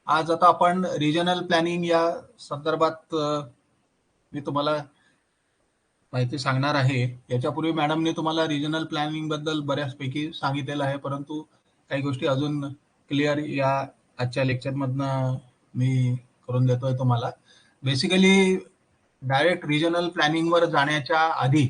आज आता आपण रिजनल प्लॅनिंग या संदर्भात मी तुम्हाला माहिती सांगणार आहे. याच्यापूर्वी मॅडमने तुम्हाला रिजनल प्लॅनिंग बद्दल बऱ्याचपैकी सांगितलेलं आहे, परंतु काही गोष्टी अजून क्लिअर या आजच्या लेक्चरमधनं मी करून देतोय तुम्हाला. बेसिकली डायरेक्ट रिजनल प्लॅनिंगवर जाण्याच्या आधी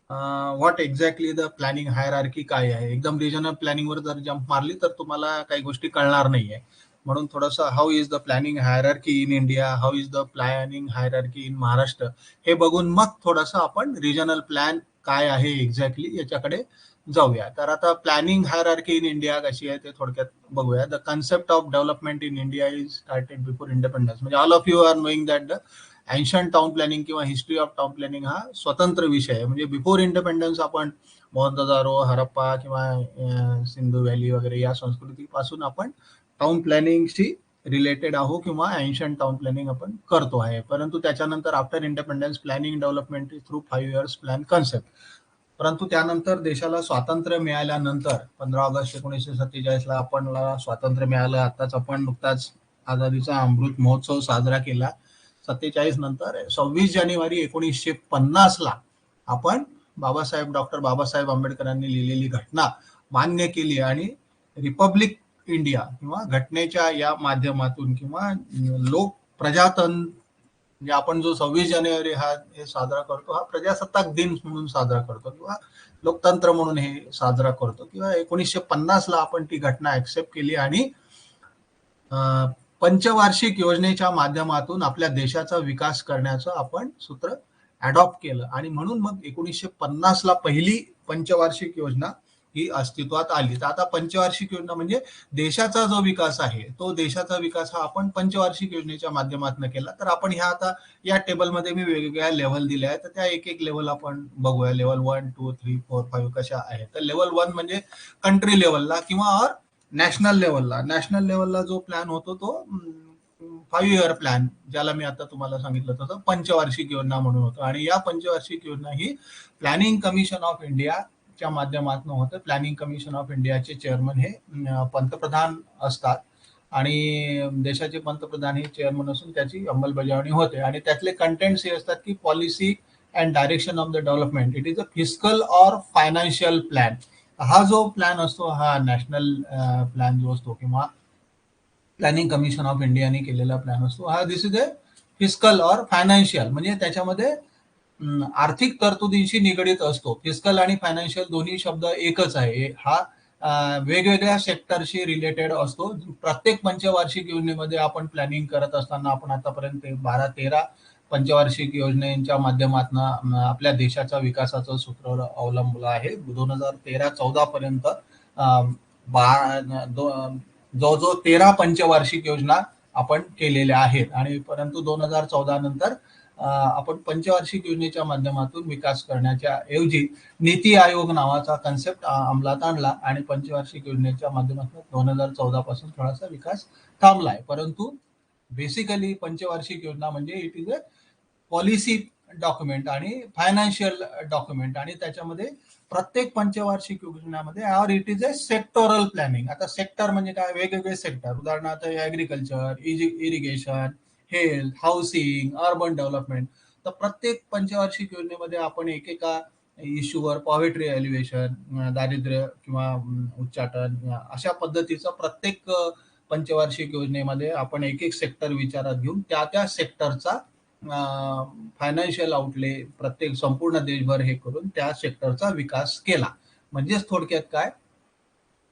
what exactly the planning hierarchy काय आहे, एकदम रिजनल प्लॅनिंगवर जर जंप मारली तर तुम्हाला काही गोष्टी कळणार नाहीये. म्हणून थोडंसं how is the planning hierarchy in India, how is the planning hierarchy in Maharashtra हे बघून मग थोडंसं आपण रिजनल प्लॅन काय आहे एक्झॅक्टली याच्याकडे जाऊया. तर आता प्लॅनिंग हायरार्की इन इंडिया कशी आहे ते थोडक्यात बघूया. The concept of development in India is started before independence. म्हणजे all of you are knowing that the ancient town planning किंवा हिस्ट्री ऑफ टाउन प्लॅनिंग हा स्वतंत्र विषय आहे. म्हणजे बिफोर इंडिपेंडन्स आपण मोहनजोदारो, हरप्पा किंवा सिंधू व्हॅली वगैरे या संस्कृतीपासून आपण टाउन प्लॅनिंगशी रिलेटेड आहो किंवा एन्शंट टाउन प्लॅनिंग आपण करतो आहे. परंतु त्याच्यानंतर after independence planning development through 5 years plan concept. परंतु त्यानंतर देशाला स्वातंत्र्य मिळाल्यानंतर 15 ऑगस्ट 1947ला आपणला स्वातंत्र्य मिळालं. आताच आपण नुकताच आझादीचा अमृत महोत्सव साजरा केला. 47 नंतर 26 जानेवारी 1950ला आपण डॉक्टर बाबासाहेब आंबेडकरांनी लिहिलेली घटना मान्य केली आणि रिपब्लिक इंडिया किंवा घटनेच्या या माध्यमातून किंवा लोक प्रजातंत्र म्हणजे आपण जो 26 जानेवारी हा हे साजरा करतो, हा प्रजासत्ताक दिन म्हणून साजरा करतो किंवा लोकतंत्र म्हणून हे साजरा करतो किंवा 1950ला आपण ती घटना ऍक्सेप्ट केली आणि पंचवार्षिक योजनेच्या माध्यमातून आपल्या देशाचा विकास करण्याचं आपण सूत्र अडॉप्ट केलं आणि म्हणून मग 1950ला पहिली पंचवार्षिक योजना ही अस्तित्वात आली. तर आता पंचवार्षिक योजना म्हणजे देशाचा जो विकास आहे तो देशाचा विकास हा आपण पंचवार्षिक योजनेच्या माध्यमातून केला. तर आपण ह्या आता या टेबलमध्ये मी वेगवेगळ्या लेव्हल दिल्या आहेत, तर त्या एक एक लेव्हल आपण बघूया. लेव्हल 1, 2, 3, 4, 5 कशा आहेत. तर लेव्हल 1 म्हणजे कंट्री लेव्हलला किंवा नॅशनल लेव्हलला जो प्लॅन होतो तो 5 इयर प्लॅन, ज्याला मी आता तुम्हाला सांगितलं तसं पंचवार्षिक योजना म्हणून होतं. आणि या पंचवार्षिक योजना ही प्लॅनिंग कमिशन ऑफ इंडियाच्या माध्यमातून होतं. प्लॅनिंग कमिशन ऑफ इंडियाचे चेअरमन हे पंतप्रधान असतात आणि देशाचे पंतप्रधान हे चेअरमन असून त्याची अंमलबजावणी होते. आणि त्यातले कंटेंट्स हे असतात की policy and direction of the development. It is a fiscal or financial plan. हा जो प्लॅन असतो हा नॅशनल प्लॅन जो असतो किंवा प्लॅनिंग कमिशन ऑफ इंडियाने केलेला प्लॅन असतो हा this is a fiscal or financial. म्हणजे त्याच्यामध्ये आर्थिक तरतुदींशी निगडीत असतो. फिस्कल आणि फायनान्शियल दोन्ही शब्द एकच आहे. हा वेगवेगळ्या सेक्टरशी रिलेटेड असतो. प्रत्येक पंचवार्षिक योजनेमध्ये आपण प्लॅनिंग करत असताना आपण आतापर्यंत 12-13 पंचवार्षिक योजनेच्या माध्यमातून आपल्या देशाच्या विकासाचं सूत्र अवलंबलं आहे. 2013-14 पर्यंत जवळजवळ 13 पंचवार्षिक योजना आपण केलेल्या आहेत. आणि परंतु 2014 नंतर आपण पंचवार्षिक योजनेच्या माध्यमातून विकास करण्याच्या ऐवजी नीती आयोग नावाचा कन्सेप्ट अंमलात आणला आणि पंचवार्षिक योजनेच्या माध्यमातून 2014 पासून थोडासा विकास थांबलाय. परंतु बेसिकली पंचवार्षिक योजना म्हणजे it is a policy document आणि फायनान्शियल डॉक्युमेंट. आणि त्याच्यामध्ये प्रत्येक पंचवार्षिक योजनेमध्ये और it is a sectoral planning. आता सेक्टर म्हणजे काय, वेगवेगळे सेक्टर, उदाहरणार्थ agriculture, irrigation, health, housing, urban development. तर प्रत्येक पंचवार्षिक योजनेमध्ये आपण एकेका इश्यूवर पॉवर्टी एलिव्हेशन, दारिद्र्य किंवा उच्चाटन अशा पद्धतीचं प्रत्येक पंचवार्षिक योजनेमध्ये आपण एक एक सेक्टर विचारात घेऊन त्या सेक्टरचा फायनान्शियल आउटले प्रत्येक संपूर्ण देशभर हे करून त्या सेक्टरचा विकास केला. म्हणजेच थोडक्यात काय,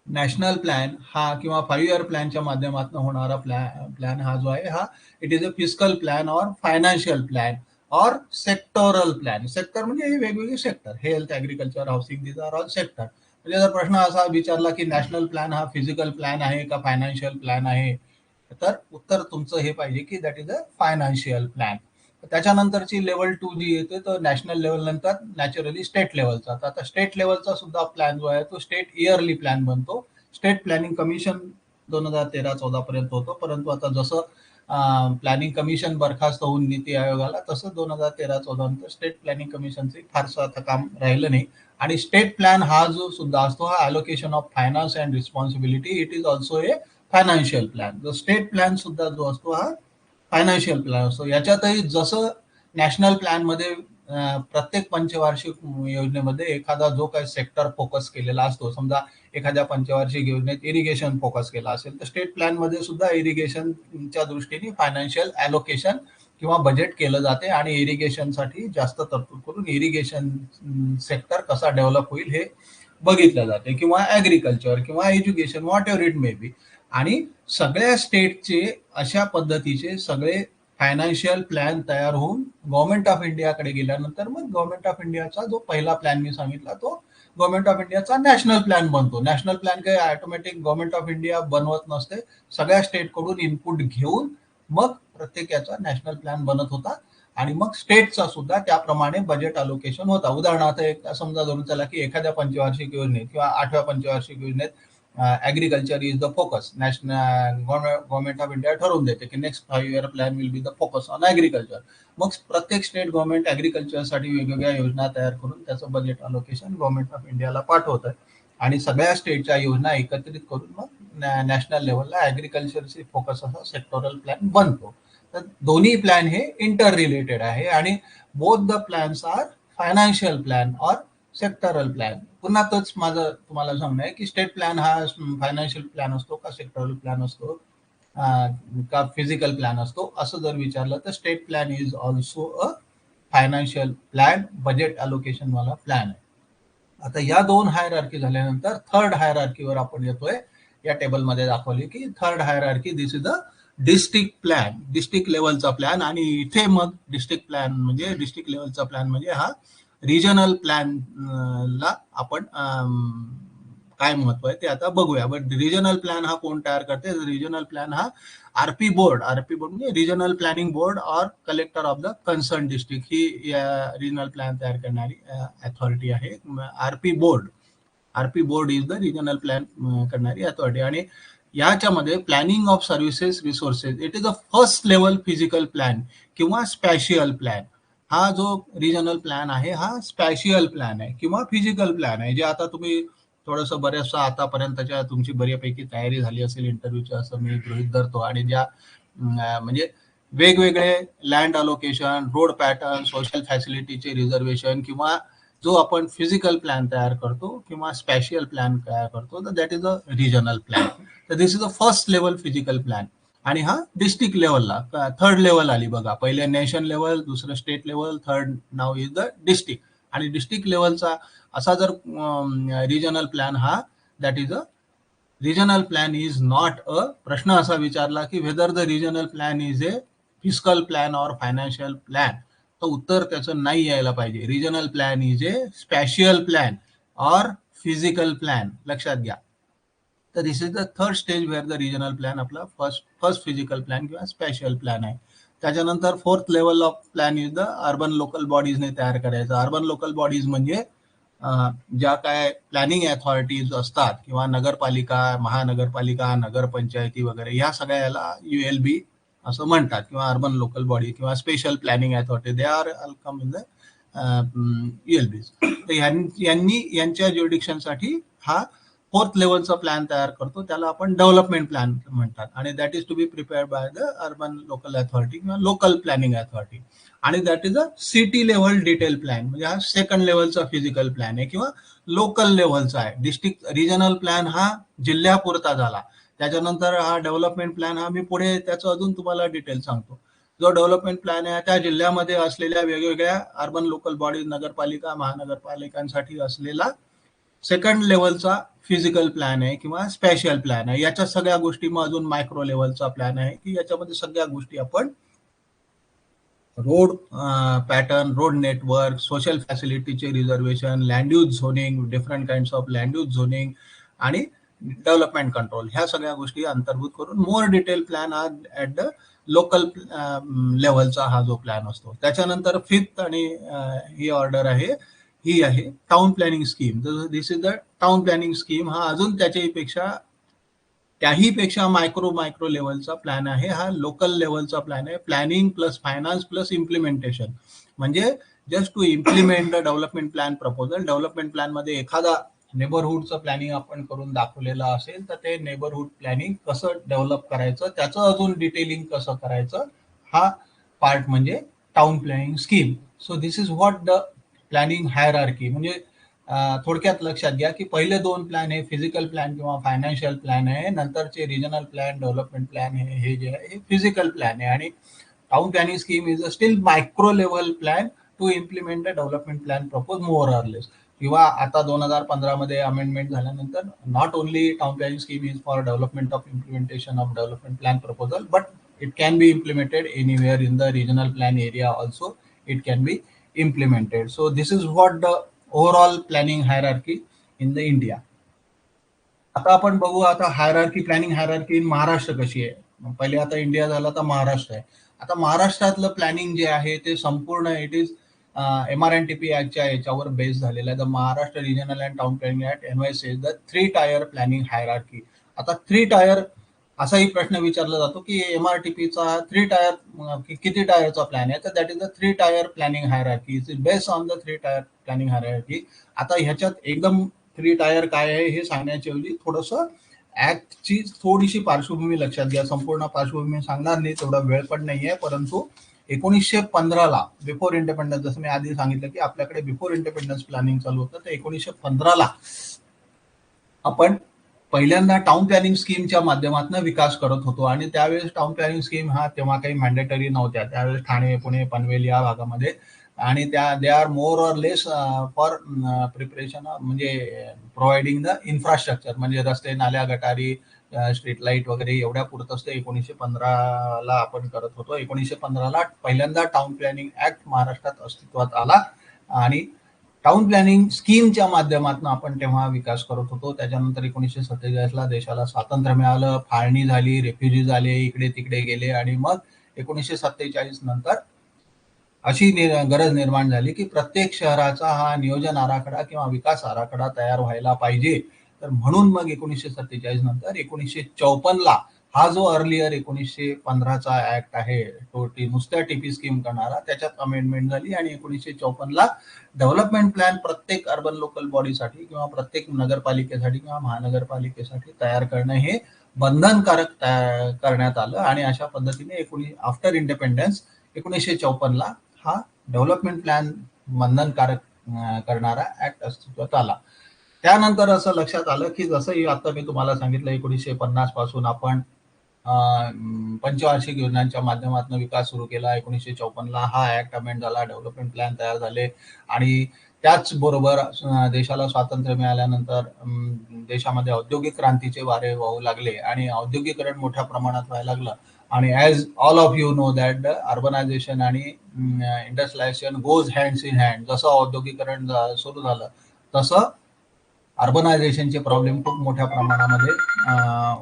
नॅशनल प्लॅन हा किंवा 5 इयर प्लॅनच्या माध्यमातून होणारा प्लॅन हा जो आहे हा it is a fiscal plan or financial plan or sectoral plan. Sector म्हणजे हे वेगवेगळे सेक्टर, हेल्थ, ऍग्रिकल्चर, हाऊसिंग, दिस आर ऑल सेक्टर. म्हणजे जर प्रश्न असा विचारला की नॅशनल प्लॅन हा फिजिकल प्लॅन आहे का फायनान्शियल प्लॅन आहे, तर उत्तर तुमचं हे पाहिजे की that is a financial plan. त्याच्यानंतरची लेवल 2 जी येते तर नॅशनल लेवल नंतर नॅचरली स्टेट लेवलचा. तर आता स्टेट लेवलचा सुद्धा प्लॅन जो आहे तो स्टेट इयरली प्लॅन बनतो. स्टेट प्लॅनिंग कमिशन 2013-14 पर्यंत होतं, परंतु आता जसं प्लॅनिंग कमिशन बरखास्त होऊन नीती आयोगाला, तसं 2013-14 नंतर स्टेट प्लॅनिंग कमिशनचे फारसं आता काम राहिलं नाही. आणि स्टेट प्लॅन हा जो सुद्धा असतो हा allocation of finance and responsibility, it is also a financial plan. जो स्टेट प्लॅन सुद्धा जो असतो हा फायनान्शियल प्लॅन असतो. याच्यातही जसं नॅशनल प्लॅनमध्ये प्रत्येक पंचवार्षिक योजनेमध्ये एखादा जो काही सेक्टर फोकस केलेला असतो, समजा एखाद्या पंचवार्षिक योजनेत इरिगेशन फोकस केला असेल तर स्टेट प्लॅनमध्ये सुद्धा इरिगेशनच्या दृष्टीने फायनान्शियल ॲलोकेशन किंवा बजेट केलं जाते आणि इरिगेशनसाठी जास्त तरतूद करून इरिगेशन सेक्टर कसा डेव्हलप होईल हे बघितलं जाते, किंवा ॲग्रिकल्चर किंवा education what ever it may बी. आणि सगळ्या स्टेटचे अशा पद्धतीचे सगळे फायनान्शियल प्लॅन तयार होऊन गव्हर्नमेंट ऑफ इंडियाकडे गेल्यानंतर मग गव्हर्नमेंट ऑफ इंडियाचा जो पहिला प्लॅन मी सांगितला तो गव्हर्नमेंट ऑफ इंडियाचा नॅशनल प्लॅन बनतो. नॅशनल प्लॅन काही ऑटोमॅटिक गव्हर्नमेंट ऑफ इंडिया बनवत नसते, सगळ्या स्टेटकडून इनपुट घेऊन मग प्रत्येक याचा नॅशनल प्लॅन बनत होता आणि मग स्टेटचा सुद्धा त्याप्रमाणे बजेट अलोकेशन होता. उदाहरणार्थ एक समजा धरून चला की एखाद्या पंचवार्षिक योजनेत किंवा 8व्या पंचवार्षिक योजनेत agriculture is the focus. National government of India ठरवून देते की next 5 year plan will be the focus on agriculture. मग प्रत्येक स्टेट गव्हर्नमेंट ॲग्रिकल्चरसाठी वेगवेगळ्या योजना तयार करून त्याचं बजेट अलोकेशन गव्हर्नमेंट ऑफ इंडियाला पाठवत आहे आणि सगळ्या स्टेटच्या योजना एकत्रित करून मग नॅशनल लेवलला ॲग्रिकल्चरची फोकस असा सेक्टोरल प्लॅन बनतो. तर दोन्ही प्लॅन हे इंटर रिलेटेड आहे आणि both the plans are financial plan or sectoral plan. पुन्हा तोच माझं तुम्हाला सांगणं आहे की स्टेट प्लॅन हा फायनान्शियल प्लॅन असतो का सेक्टरल प्लॅन असतो का फिजिकल प्लॅन असतो असं जर विचारलं तर state plan is also a financial plan, budget allocation वाला प्लॅन आहे. आता या 2 हायरार्की झाल्यानंतर थर्ड हायरार्कीवर आपण येतोय. या टेबलमध्ये दाखवली की third hierarchy this is a district plan, district लेवलचा प्लॅन. आणि इथे मग डिस्ट्रिक्ट प्लॅन म्हणजे डिस्ट्रिक्ट लेवलचा प्लॅन म्हणजे हा रिजनल प्लॅन ला आपण काय महत्व आहे ते आता बघूया. बट रिजनल प्लॅन हा कोण तयार करते? रिजनल प्लॅन हा आरपी बोर्ड म्हणजे रिजनल प्लॅनिंग बोर्ड और collector of the concern district he regional plan तयार करणारी अथॉरिटी आहे. RP board is the regional plan करणारी अथॉरिटी. आणि याच्यामध्ये planning of services resources it is a first level physical plan किंवा spatial plan. हा जो रिजनल प्लॅन आहे हा स्पॅशियल प्लॅन आहे किंवा फिजिकल प्लॅन आहे, जे आता तुम्ही थोडंसं बऱ्याचसं आतापर्यंतच्या तुमची बऱ्यापैकी तयारी झाली असेल इंटरव्ह्यूची असं मी गृहीत धरतो. आणि ज्या म्हणजे वेगवेगळे land allocation, road pattern, social फॅसिलिटीचे रिझर्वेशन किंवा जो आपण फिजिकल प्लॅन तयार करतो किंवा स्पॅशियल प्लॅन तयार करतो तर that is a regional plan. तर this is a first level physical plan. आणि हा डिस्ट्रिक्ट लेवलला थर्ड लेवल आली बघा. पहिले नॅशन लेवल, दुसरं state level, third now is the district. आणि डिस्ट्रिक्ट लेवलचा असा जर रिजनल प्लॅन हा that is a regional plan is not a. प्रश्न असा विचारला की whether the regional plan is a physical plan or financial plan, तर उत्तर त्याचं नाही यायला पाहिजे. Regional plan is a spatial plan और फिजिकल प्लॅन, लक्षात घ्या. तर this is the third stage where the regional plan आपला फर्स्ट फिजिकल प्लॅन किंवा स्पॅशियल प्लॅन आहे. त्याच्यानंतर fourth level of plan is the urban local बॉडीजने तयार करायचं. अर्बन लोकल बॉडीज म्हणजे ज्या काय प्लॅनिंग अथॉरिटीज असतात किंवा नगरपालिका, महानगरपालिका, नगरपंचायती वगैरे या सगळ्या याला ULB असं म्हणतात किंवा अर्बन लोकल बॉडी किंवा special planning authority, they are come in the ULB. तर यांनी यांच्या ज्युरिडिक्शनसाठी हा फोर्थ लेवलचा प्लॅन तयार करतो, त्याला आपण डेव्हलपमेंट प्लॅन म्हणतात. आणि that is to be prepared by the urban local authority किंवा लोकल प्लॅनिंग अथॉरिटी. आणि that is a city level detail plan म्हणजे हा सेकंड लेवलचा फिजिकल प्लॅन आहे किंवा लोकल लेवलचा आहे. डिस्ट्रिक्ट रिजनल प्लॅन हा जिल्ह्यापुरता झाला. त्याच्यानंतर हा डेव्हलपमेंट प्लॅन हा मी पुढे त्याचं अजून तुम्हाला डिटेल सांगतो. जो डेव्हलपमेंट प्लॅन आहे त्या जिल्ह्यामध्ये असलेल्या वेगवेगळ्या अर्बन लोकल बॉडीज, नगरपालिका, महानगरपालिकांसाठी असलेला सेकंड लेवलचा फिजिकल प्लॅन आहे किंवा स्पॅशियल प्लॅन आहे. याच्या सगळ्या गोष्टी मग अजून मायक्रो लेवलचा प्लॅन आहे की याच्यामध्ये सगळ्या गोष्टी आपण road pattern, road network, social फॅसिलिटीचे reservation, land use zoning, different kinds of land use zoning आणि डेव्हलपमेंट कंट्रोल ह्या सगळ्या गोष्टी अंतर्भूत करून मोर डिटेल प्लॅन हा ऍट द लोकल लेवलचा हा जो प्लॅन असतो. त्याच्यानंतर फिफ्थ आणि ही ऑर्डर आहे ही आहे town planning scheme. This is the town planning scheme. हा अजून त्याहीपेक्षा मायक्रो लेवलचा प्लॅन आहे. हा लोकल लेवलचा प्लॅन आहे. Planning plus finance plus implementation म्हणजे just to implement the development plan proposal. Development plan मध्ये एखादा नेबरहूडचं प्लॅनिंग आपण करून दाखवलेलं असेल तर ते नेबरहूड प्लॅनिंग कसं डेव्हलप करायचं, त्याचं अजून डिटेलिंग कसं करायचं, हा पार्ट म्हणजे town planning scheme. So this is what the planning hierarchy. म्हणजे थोडक्यात लक्षात घ्या की पहिले दोन प्लॅन हे फिजिकल प्लॅन किंवा फायनान्शियल प्लॅन आहे, नंतरचे रिजनल प्लॅन, डेव्हलपमेंट प्लॅन हे जे आहे हे फिजिकल प्लॅन आहे. आणि town planning scheme is a still micro level plan to implement the development plan propose more or less. किंवा आता 2015 मध्ये अमेंडमेंट झाल्यानंतर not only town planning scheme is for development of implementation of development plan proposal, but it can be implemented anywhere in the regional plan area also. It can be implemented. So this is what the overall planning hierarchy in the India. आता आपण बघू आता hierarchy, planning hierarchy in Maharashtra कशी आहे. पहिले आता India झाला तर महाराष्ट्र आहे. आता महाराष्ट्रातलं प्लॅनिंग जे आहे ते संपूर्ण इट इज MRNTP ऍक्टच्या याच्यावर बेस झालेलं आहे. The Maharashtra regional and town planning act NYC is the 3 tyre planning hierarchy. आता 3 टायर असाही प्रश्न विचारला जातो की MRTPचा 3 टायर किती टायरचा प्लॅन आहे, तर that is the 3 tyre planning hierarchy. It is based on the 3 tyre planning hierarchy. आता ह्याच्यात एकदम 3 टायर काय आहे हे सांगण्याच्या ऐवजी थोडंसं ऍक्टची थोडीशी पार्श्वभूमी लक्षात घ्या. संपूर्ण पार्श्वभूमी सांगणार नाही, तेवढा वेळ पण नाहीये, परंतु 1915ला बिफोर इंडिपेंडन्स, जसं मी आधी सांगितलं की आपल्याकडे बिफोर इंडिपेंडन्स प्लॅनिंग चालू होतं, तर 1915ला आपण पहिल्यांदा टाउन प्लॅनिंग स्कीमच्या माध्यमातून विकास करत होतो. आणि त्यावेळेस टाउन प्लॅनिंग स्कीम हा तेव्हा काही मॅन्डेटरी नव्हत्या. त्यावेळेस ठाणे, पुणे, पनवेल या भागामध्ये, आणि त्या they are more or less for preparation म्हणजे प्रोव्हाइडिंग द इन्फ्रास्ट्रक्चर, म्हणजे रस्ते, नाल्या, गटारी, स्ट्रीट लाईट वगैरे एवढ्या पुरतच ते 1915ला आपण करत होतो. 1915ला पहिल्यांदा टाउन प्लॅनिंग ऍक्ट महाराष्ट्रात अस्तित्वात आला आणि टाउन प्लॅनिंग स्कीमच्या माध्यमातून आपण तेव्हा विकास करत होतो. त्याच्यानंतर 1947ला देशाला स्वातंत्र्य मिळालं, फाळणी झाली, रेफ्युजीज आले, इकडे तिकडे गेले, आणि मग 1947 नंतर अशी गरज निर्माण झाली की प्रत्येक शहराचा हा नियोजन आराखडा किंवा विकास आराखडा तयार व्हायला पाहिजे. तर म्हणून मग 1947 नंतर 1954ला हा जो अर्लियर 1915चा ऍक्ट आहे तो नुसत्या टीपी स्कीम करणारा, त्याच्यात अमेंडमेंट झाली आणि 1954ला डेव्हलपमेंट प्लॅन प्रत्येक अर्बन लोकल बॉडीसाठी किंवा प्रत्येक नगरपालिकेसाठी किंवा महानगरपालिकेसाठी तयार करणं हे बंधनकारक करण्यात आलं. आणि अशा पद्धतीने आफ्टर इंडिपेंडन्स 1954ला हा डेव्हलपमेंट प्लॅन बंधनकारक करणारा ऍक्ट अस्तित्वात आला. त्यानंतर असं लक्षात आलं की जसं आता मी तुम्हाला सांगितलं 1950 पासून आपण पंचवार्षिक योजनांच्या माध्यमातून विकास सुरू केला. 1954ला हा ऍक्ट अमेंड झाला, डेव्हलपमेंट प्लॅन तयार झाले. आणि त्याचबरोबर देशाला स्वातंत्र्य मिळाल्यानंतर देशामध्ये औद्योगिक क्रांतीचे वारे वाहू लागले आणि औद्योगिकरण मोठ्या प्रमाणात व्हायला लागलं. आणि as all of you know that urbanization आणि industrialization goes hands in hand. जसं औद्योगिकरण सुरू झालं तसं अर्बनायझेशनचे प्रॉब्लेम खूप मोठ्या प्रमाणामध्ये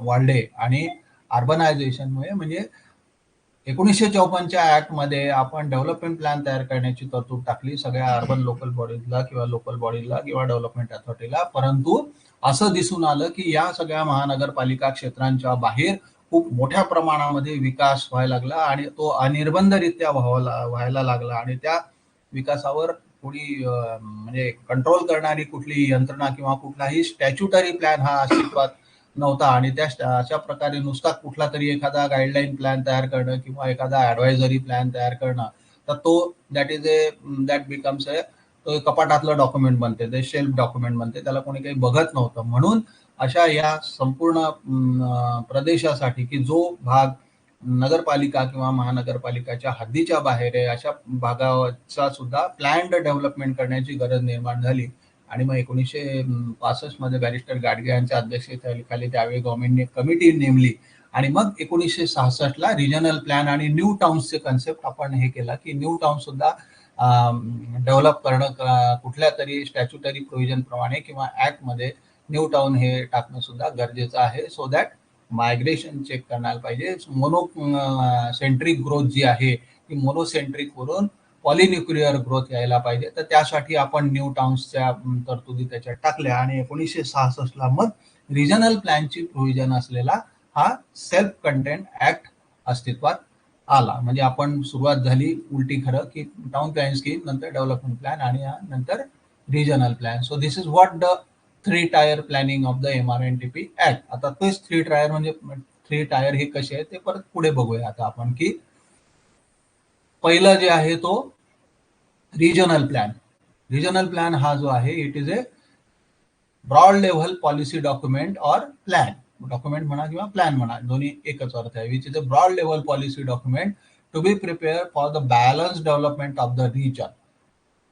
वाढले. आणि अर्बनायझेशनमुळे म्हणजे 1954च्या ऍक्टमध्ये आपण डेव्हलपमेंट प्लॅन तयार करण्याची तरतूद टाकली सगळ्या अर्बन लोकल बॉडीजला किंवा लोकल बॉडीजला किंवा डेव्हलपमेंट अथॉरिटीला. परंतु असं दिसून आलं की या सगळ्या महानगरपालिका क्षेत्रांच्या बाहेर खूप मोठ्या प्रमाणामध्ये विकास व्हायला लागला आणि तो अनिर्बंधरित्या व्हायला लागला. आणि त्या विकासावर कोणी म्हणजे कंट्रोल करणारी कुठली यंत्रणा किंवा कुठलाही स्टॅच्युटरी प्लॅन हा अस्तित्वात नव्हता. आणि त्या अशा प्रकारे नुसता कुठला तरी एखादा गाईडलाईन प्लॅन तयार करणं किंवा एखादा ऍडवायझरी प्लॅन तयार करणं, तर तो दॅट बिकम्स तो कपाटातलं डॉक्युमेंट बनते, ते शेल्फ डॉक्युमेंट बनते, त्याला कोणी काही बघत नव्हतं. म्हणून अशा या संपूर्ण प्रदेशासाठी की जो भाग नगरपालिका किंवा महानगरपालिकाच्या हद्दीच्या बाहेर आहे, अशा भागाचा सुद्धा प्लॅन्ड डेव्हलपमेंट करण्याची गरज निर्माण झाली. आणि मग 1965 मध्ये बॅरिस्टर गाडगे यांच्या अध्यक्षतेखाली त्यावेळी गव्हर्नमेंटने कमिटी नेमली. आणि मग 1966ला रिजनल प्लॅन आणि न्यू टाउन्सचे कन्सेप्ट आपण हे केला की न्यू टाउन सुद्धा डेव्हलप करणं कुठल्या तरी स्टॅच्युटरी प्रोव्हिजन प्रमाणे किंवा ऍक्ट मध्ये न्यू टाउन हे टाकणं सुद्धा गरजेचं आहे. सो दॅट मायग्रेशन चेक करण्याला पाहिजे. मोनो सेंट्रिक ग्रोथ जी आहे ती मोनोसेंट्रिक वरून पॉलिन्युक्लिअर ग्रोथ यायला पाहिजे. तर त्यासाठी आपण न्यू टाउन्सच्या तरतुदी त्याच्यात टाकल्या. आणि 1966ला मग रिजनल प्लॅनची प्रोव्हिजन असलेला हा सेल्फ कंटेंट ऍक्ट अस्तित्वात आला. म्हणजे आपण सुरुवात झाली उलटी खरं की टाउन प्लॅन स्कीम, नंतर डेव्हलपमेंट प्लॅन आणि नंतर regional plan. So this is what the three tier planning of the MRNTP act. आता तेच थ्री टायर म्हणजे थ्री टायर हे कसे आहे ते परत पुढे बघूया आता आपण, की पहिलं जे आहे तो रिजनल प्लॅन. रिजनल प्लॅन हा जो आहे it is a broad level policy document or plan. Document म्हणा किंवा प्लॅन म्हणा, दोन्ही एकच अर्थ आहे. Which is a broad level policy document to be prepare for the balance development of the region.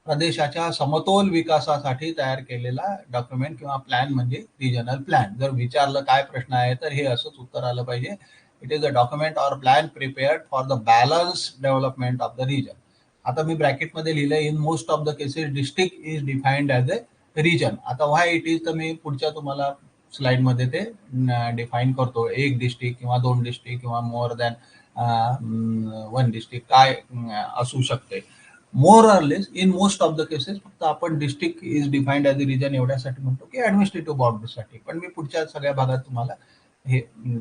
प्रदेशाच्या समतोल विकासासाठी तयार केलेला डॉक्युमेंट किंवा प्लॅन म्हणजे रिजनल प्लॅन. जर विचारलं काय प्रश्न आहे तर हे असंच उत्तर आलं पाहिजे. It is a document or plan prepared for the balance development of the region. आता मी ब्रॅकेटमध्ये लिहिलंय, in most of the cases district is defined as a region. आता व्हाय इट इज तर मी पुढच्या तुम्हाला स्लाइडमध्ये ते डिफाईन करतो. एक डिस्ट्रिक्ट किंवा दोन डिस्ट्रिक्ट किंवा मोर दॅन वन डिस्ट्रिक्ट काय असू शकते. मोर or less in most of the cases फक्त आपण district is defined as a region एवढ्यासाठी म्हणतो की ऍडमिनिस्ट्रेटिव्ह बाउंड्रीसाठी. पण मी पुढच्या सगळ्या भागात तुम्हाला हे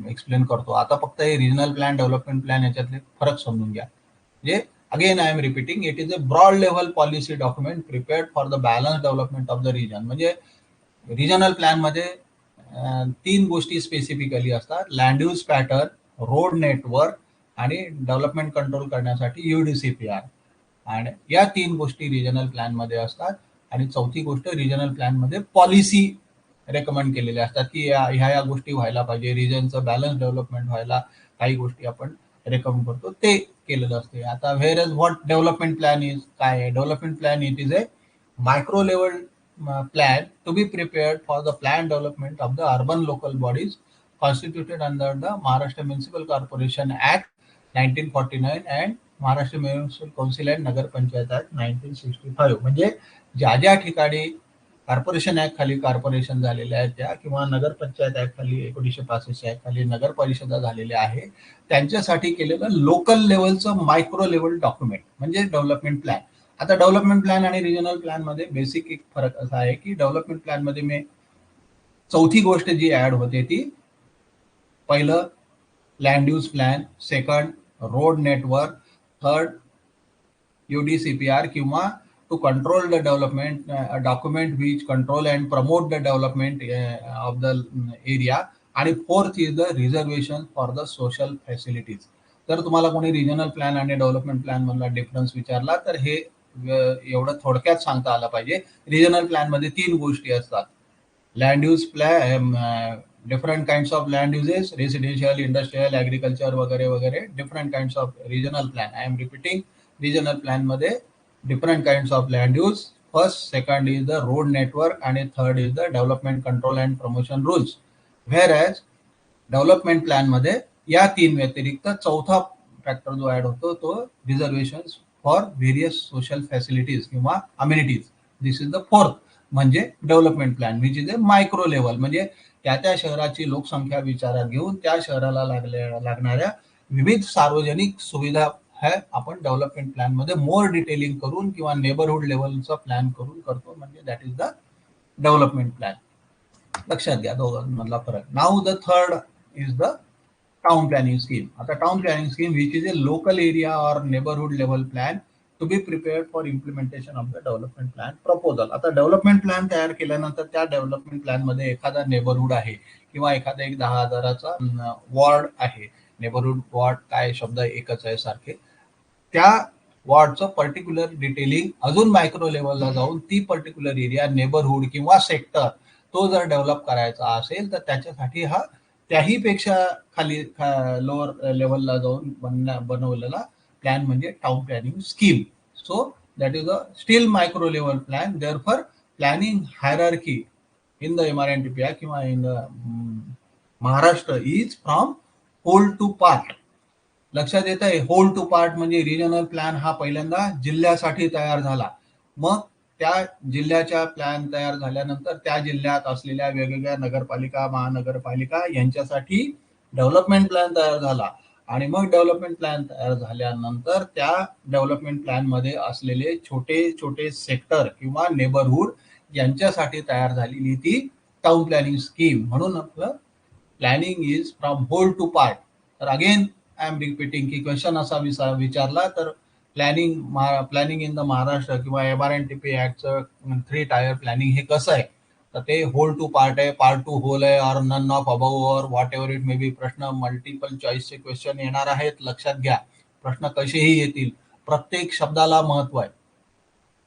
एक्सप्लेन करतो. आता फक्त हे रिजनल प्लॅन, डेव्हलपमेंट प्लॅन याच्यातले फरक समजून घ्या. म्हणजे again I am repeating, it is a broad level policy document prepared for the balance development of the region. म्हणजे रिजनल प्लॅन मध्ये तीन गोष्टी स्पेसिफिकली असतात: land use pattern, road network आणि डेव्हलपमेंट कंट्रोल करण्यासाठी UDCPR. आणि या तीन गोष्टी रिजनल प्लॅन मध्ये असतात. आणि चौथी गोष्ट, रिजनल प्लॅन मध्ये पॉलिसी रेकमेंड केलेल्या असतात की ह्या गोष्टी व्हायला पाहिजे, रिजनचं बॅलन्स डेव्हलपमेंट व्हायला काही गोष्टी आपण रेकमेंड करतो ते केलेलं असते. आता where is what development plan is, काय आहे development plan? It is a micro level plan to be prepared for the plan development of the urban local bodies constituted under the Maharashtra municipal corporation act 1949 and Maharashtra municipal council and nagar panchayat act 1965. म्हणजे ज्या ज्या ठिकाणी corporation act खाली corporation झालेल्या आहेत त्या, किंवा नगरपंचायत act खाली 1965 ऍक्ट खाली नगर परिषदा झालेल्या आहे, त्यांच्यासाठी केलेलं लोकल लेवलचं मायक्रो लेवल डॉक्युमेंट म्हणजे डेव्हलपमेंट प्लॅन. आता डेव्हलपमेंट प्लॅन आणि रिजनल प्लॅन मध्ये बेसिक एक फरक असा आहे की डेव्हलपमेंट प्लॅन मध्ये मी चौथी गोष्ट जी ऍड होते ती, पहिलं land use plan, second road network, third UDCPR किंवा to control the development document which control and promote the development of the area. आणि fourth is the reservation for the social facilities. जर तुम्हाला कोणी regional plan आणि development plan मधला difference विचारला तर हे एवढं थोडक्यात सांगता आलं पाहिजे. रिजनल प्लॅन मध्ये तीन गोष्टी असतात: land use plan, different kinds of land uses, residential, industrial, agriculture वगैरे वगैरे, different kinds of regional plan. I am repeating, regional plan मध्ये different kinds of land use, first, second is the road network आणि third is the development control and promotion rules. Whereas development plan मध्ये या तीन व्यतिरिक्त चौथा factor जो add होतो तो reservation for various social facilities किंवा amenities. This is the fourth म्हणजे development plan which is a micro level. म्हणजे त्या शहराची लोकसंख्या विचारात घेऊन त्या शहराला लागणाऱ्या विविध सार्वजनिक सुविधा ह्या आपण डेव्हलपमेंट प्लॅन मध्ये मोर डिटेलिंग करून किंवा नेबरहुड लेवलचा प्लॅन करून करतो, म्हणजे that is the development plan. लक्षात घ्या दोघांमधला फरक. Now the third is the town planning scheme. आता town planning scheme which is a local area or neighbourhood level plan to be prepared for implementation of the development plan proposal. आता development plan तयार केल्यानंतर त्या development plan मध्ये एखादा neighbourhood आहे किंवा एखादा एक 10,000चा वॉर्ड आहे. नेबरहुड वॉर्ड काय शब्द एकच आहे सारखे. त्या वॉर्डचं पर्टिक्युलर डिटेलिंग अजून मायक्रो लेवलला जाऊन ती पर्टिक्युलर एरिया, नेबरहुड किंवा सेक्टर तो जर डेव्हलप करायचा असेल तर त्याच्यासाठी हा त्याही पेक्षा खाली लोअर लेवलला जाऊन बनवलेला प्लॅन म्हणजे town planning scheme. So that is a still micro level plan. Therefore planning hierarchy in the MRNTP किंवा in the Maharashtra is from whole to part. लक्षात येत आहे, होल टू पार्ट म्हणजे रिजनल प्लॅन हा पहिल्यांदा जिल्ह्यासाठी तयार झाला, मग त्या जिल्ह्याच्या प्लॅन तयार झाल्यानंतर त्या जिल्ह्यात असलेल्या वेगवेगळ्या नगरपालिका, महानगरपालिका यांच्यासाठी डेव्हलपमेंट प्लॅन तयार झाला. आणि मग डेव्हलपमेंट प्लॅन तयार झाल्यानंतर त्या डेव्हलपमेंट प्लॅन मध्ये असलेले छोटे छोटे सेक्टर किंवा नेबरहुड यांच्यासाठी तयार झालेली ती टाउन प्लॅनिंग स्कीम. म्हणून आपलं planning is from whole to part. तर अगेन आय एम रिपीटिंग की क्वेश्चन असा विचारला तर प्लॅनिंग इन द महाराष्ट्र किंवा MRNTP ऍक्टचं थ्री टायर प्लॅनिंग हे कसं आहे, तर ते होल टू पार्ट आहे, पार्ट टू होल आहे, or none of above, or whatever it may be. प्रश्न मल्टिपल चॉईसचे क्वेश्चन येणार आहेत, लक्षात घ्या. प्रश्न कसेही येतील, प्रत्येक शब्दाला महत्व आहे.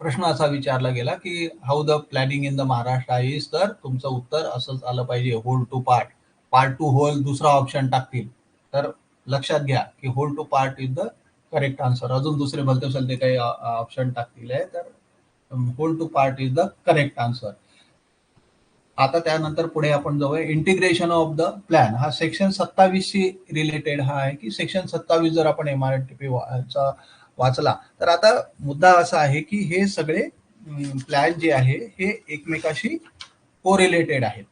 प्रश्न असा विचारला गेला की how the planning in the Maharashtra is, तर तुमचं उत्तर असंच आलं पाहिजे, whole to part. Part to whole दुसरा ऑप्शन टाकतील, तर लक्षात घ्या की whole to part is the correct answer. अजून दुसरे भलते असेल ते काही ऑप्शन टाकतील आहे, तर whole to part is the correct answer. आता त्यानंतर पुढे आपण जाऊया इंटिग्रेशन ऑफ द प्लॅन. हा सेक्शन 27 शी रिलेटेड हा आहे की सेक्शन 27 जर आपण MRTP वाचला तर आता मुद्दा असा आहे की हे सगळे प्लॅन जे आहे हे एकमेकाशी कोरिलेटेड आहेत.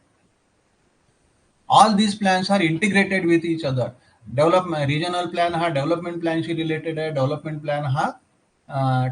All these plans are integrated with each other. Development regional plan हा डेव्हलपमेंट प्लॅनशी रिलेटेड आहे, डेव्हलपमेंट प्लॅन हा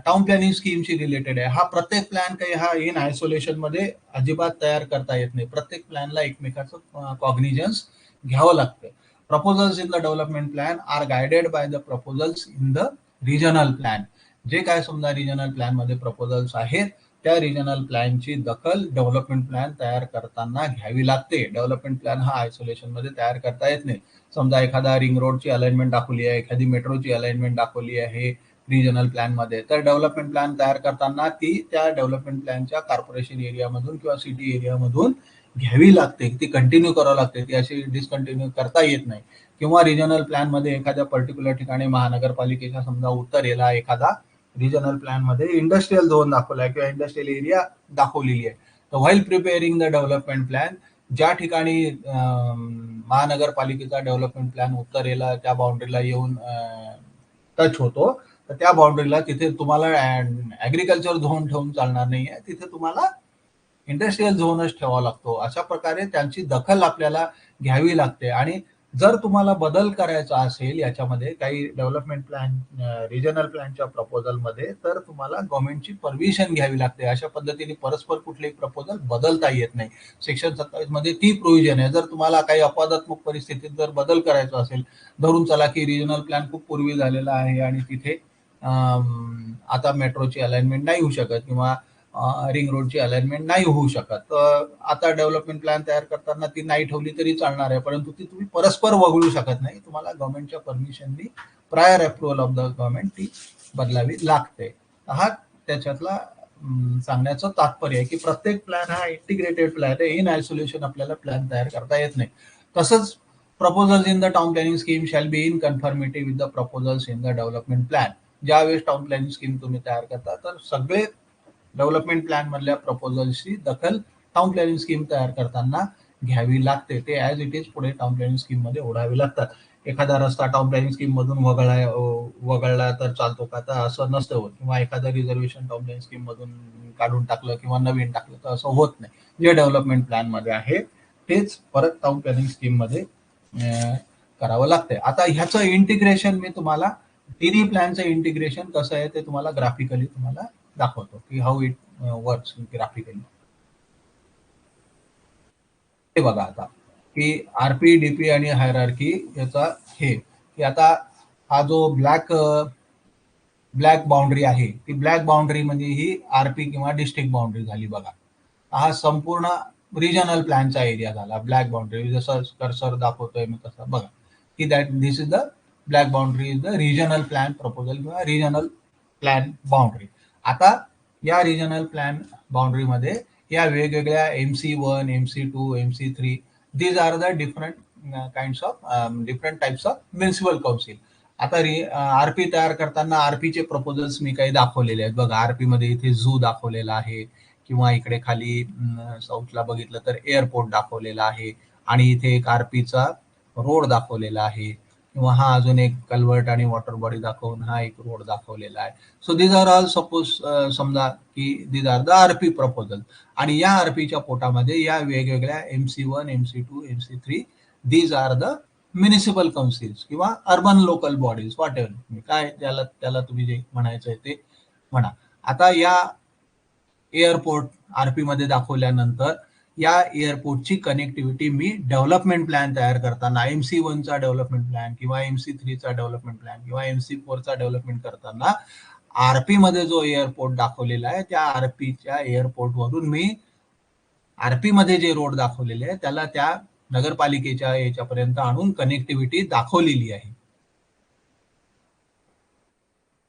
टाउन प्लॅनिंग स्कीमशी रिलेटेड आहे. हा प्रत्येक प्लॅन काही हा इन आयसोलेशन मध्ये अजिबात तयार करता येत नाही. प्रत्येक प्लॅनला एकमेकाचं कॉग्निजन्स घ्यावं लागतं. Proposals in the development plan are guided by the proposals in the regional plan. जे काय समजा रिजनल प्लॅन मध्ये प्रपोजल्स आहेत त्या रिजनल प्लॅनची दखल डेव्हलपमेंट प्लॅन तयार करताना घ्यावी लागते. डेव्हलपमेंट प्लॅन हा आयसोलेशन मध्ये तयार करता येत नाही. समजा एखादा रिंग रोडची अलाइनमेंट दाखवली आहे, एखादी मेट्रोची अलाइनमेंट दाखवली आहे रिजनल प्लॅन मध्ये, तर डेव्हलपमेंट प्लॅन तयार करताना ती त्या डेव्हलपमेंट प्लॅनच्या कॉर्पोरेशन एरियामधून किंवा सिटी एरियामधून घ्यावी लागते, ती कंटिन्यू करावं लागते, ती अशी डिस्कंटिन्यू करता येत नाही. किंवा रिजनल प्लॅन मध्ये एखाद्या पर्टिक्युलर ठिकाणी महानगरपालिकेच्या समजा उत्तरेला एखादा रिजनल प्लॅन मध्ये इंडस्ट्रियल झोन दाखवलाय किंवा इंडस्ट्रियल एरिया दाखवलेली आहे, तर while preparing the development plan, ज्या ठिकाणी महानगरपालिकेचा डेव्हलपमेंट प्लॅन उत्तरेला त्या बाउंड्रीला येऊन टच होतो, तर त्या बाउंड्रीला तिथे तुम्हाला ऍग्रिकल्चर झोन ठेवून चालणार नाहीये, तिथे तुम्हाला इंडस्ट्रियल झोनच ठेवावा लागतो. अशा प्रकारे त्यांची दखल आपल्याला घ्यावी लागते. आणि जर तुम्हाला बदल करायचा असेल याच्यामध्ये काही डेव्हलपमेंट प्लॅन रिजनल प्लॅनच्या प्रपोजल मध्ये, तर तुम्हाला गव्हर्नमेंटची परमिशन घ्यावी लागते. अशा पद्धतीने परस्पर कुठलेही प्रपोजल बदलता येत नाही. सेक्शन 27 मध्ये ती प्रोव्हिजन आहे. जर तुम्हाला काही अपवादात्मक परिस्थितीत जर बदल करायचा असेल, धरून चला की रिजनल प्लॅन खूप पूर्वी झालेला आहे आणि तिथे आता मेट्रोची अलाइनमेंट नाही होऊ शकत किंवा रिंग रोडची अलाइनमेंट नाही होऊ शकत, तर आता डेव्हलपमेंट प्लॅन तयार करताना ती नाही ठेवली तरी चालणार आहे, परंतु ती तुम्ही परस्पर वगळू शकत नाही. तुम्हाला गव्हर्नमेंटच्या परमिशननी prior approval of the government ती बदलावी लागते. हा त्याच्यातला सांगण्याचं तात्पर्य आहे की प्रत्येक प्लॅन हा इंटिग्रेटेड प्लॅन आहे. इन आयसोलेशन आपल्याला प्लॅन तयार करता येत नाही. तसंच proposals in the town planning scheme shall be in conformity with the proposals in the development plan. ज्यावेळेस टाउन प्लॅनिंग स्कीम तुम्ही तयार करता तर सगळे डेव्हलपमेंट प्लॅन मधल्या प्रपोजल्सची दखल टाउन प्लॅनिंग स्कीम तयार करताना घ्यावी लागते. ते ऍज इट इज पुढे टाउन प्लॅनिंग स्कीम मध्ये ओढावे लागतात. एखादा रस्ता टाउन प्लॅनिंग स्कीम मधून वगळला तर चालतो का, तर असं नसतं होत. किंवा एखादं रिझर्वेशन टाउन प्लॅनिंग स्कीम मधून काढून टाकलं किंवा नवीन टाकलं तर असं होत नाही. जे डेव्हलपमेंट प्लॅन मध्ये आहे तेच परत टाउन प्लॅनिंग स्कीम मध्ये करावं लागतंय. आता ह्याचं इंटिग्रेशन मी तुम्हाला तिन्ही प्लॅनचं इंटिग्रेशन कसं आहे ते तुम्हाला ग्राफिकली तुम्हाला दाखवतो की हाऊ इट वर्क्स ग्राफिकली. हे बघा आता की आरपी डीपी आणि हायरार्की याचा हे की आता हा जो ब्लॅक बाउंड्री आहे ती ब्लॅक बाउंड्री म्हणजे ही आरपी किंवा डिस्ट्रिक्ट बाउंड्री झाली. बघा हा संपूर्ण रिजनल प्लॅनचा एरिया झाला. ब्लॅक बाउंड्री जसं कर्सर दाखवतोय मी तसं बघा की that this is the black boundary is the regional plan proposal किंवा रिजनल प्लॅन बाउंड्री. आता या रिजनल प्लॅन बाउंड्री मध्ये या वेगवेगळ्या MC1 MC2 MC3 these are the different kinds of different types of municipal council. आता RP तयार करताना आरपीचे proposals मी काही दाखवलेले आहेत. बघा आरपी मध्ये इथे झू दाखवलेला आहे किंवा इकडे खाली साऊथला बघितलं तर एअरपोर्ट दाखवलेला आहे आणि इथे एक आरपीचा रोड दाखवलेला आहे किंवा हा अजून एक कल्वर्ट आणि वॉटर बॉडी दाखवून हा एक रोड दाखवलेला आहे. So these are all suppose समजा की these are the RP proposal. आणि या आरपीच्या पोटामध्ये या वेगवेगळ्या MC1 MC2 MC3 these are the municipal councils किंवा urban local bodies whatever काय त्याला तुम्ही जे म्हणायचं आहे ते म्हणा. आता या एअरपोर्ट आरपी मध्ये दाखवल्यानंतर या एअरपोर्टची कनेक्टिव्हिटी मी डेव्हलपमेंट प्लॅन तयार करताना MC1 चा डेव्हलपमेंट प्लॅन किंवा MC3 चा डेव्हलपमेंट प्लॅन किंवा MC4 चा डेव्हलपमेंट करताना आरपी मध्ये जो एअरपोर्ट दाखवलेला आहे त्या आरपीच्या एअरपोर्ट वरून मी आरपी मध्ये जे रोड दाखवलेले आहे त्याला त्या नगरपालिकेच्या याच्यापर्यंत आणून कनेक्टिव्हिटी दाखवलेली आहे.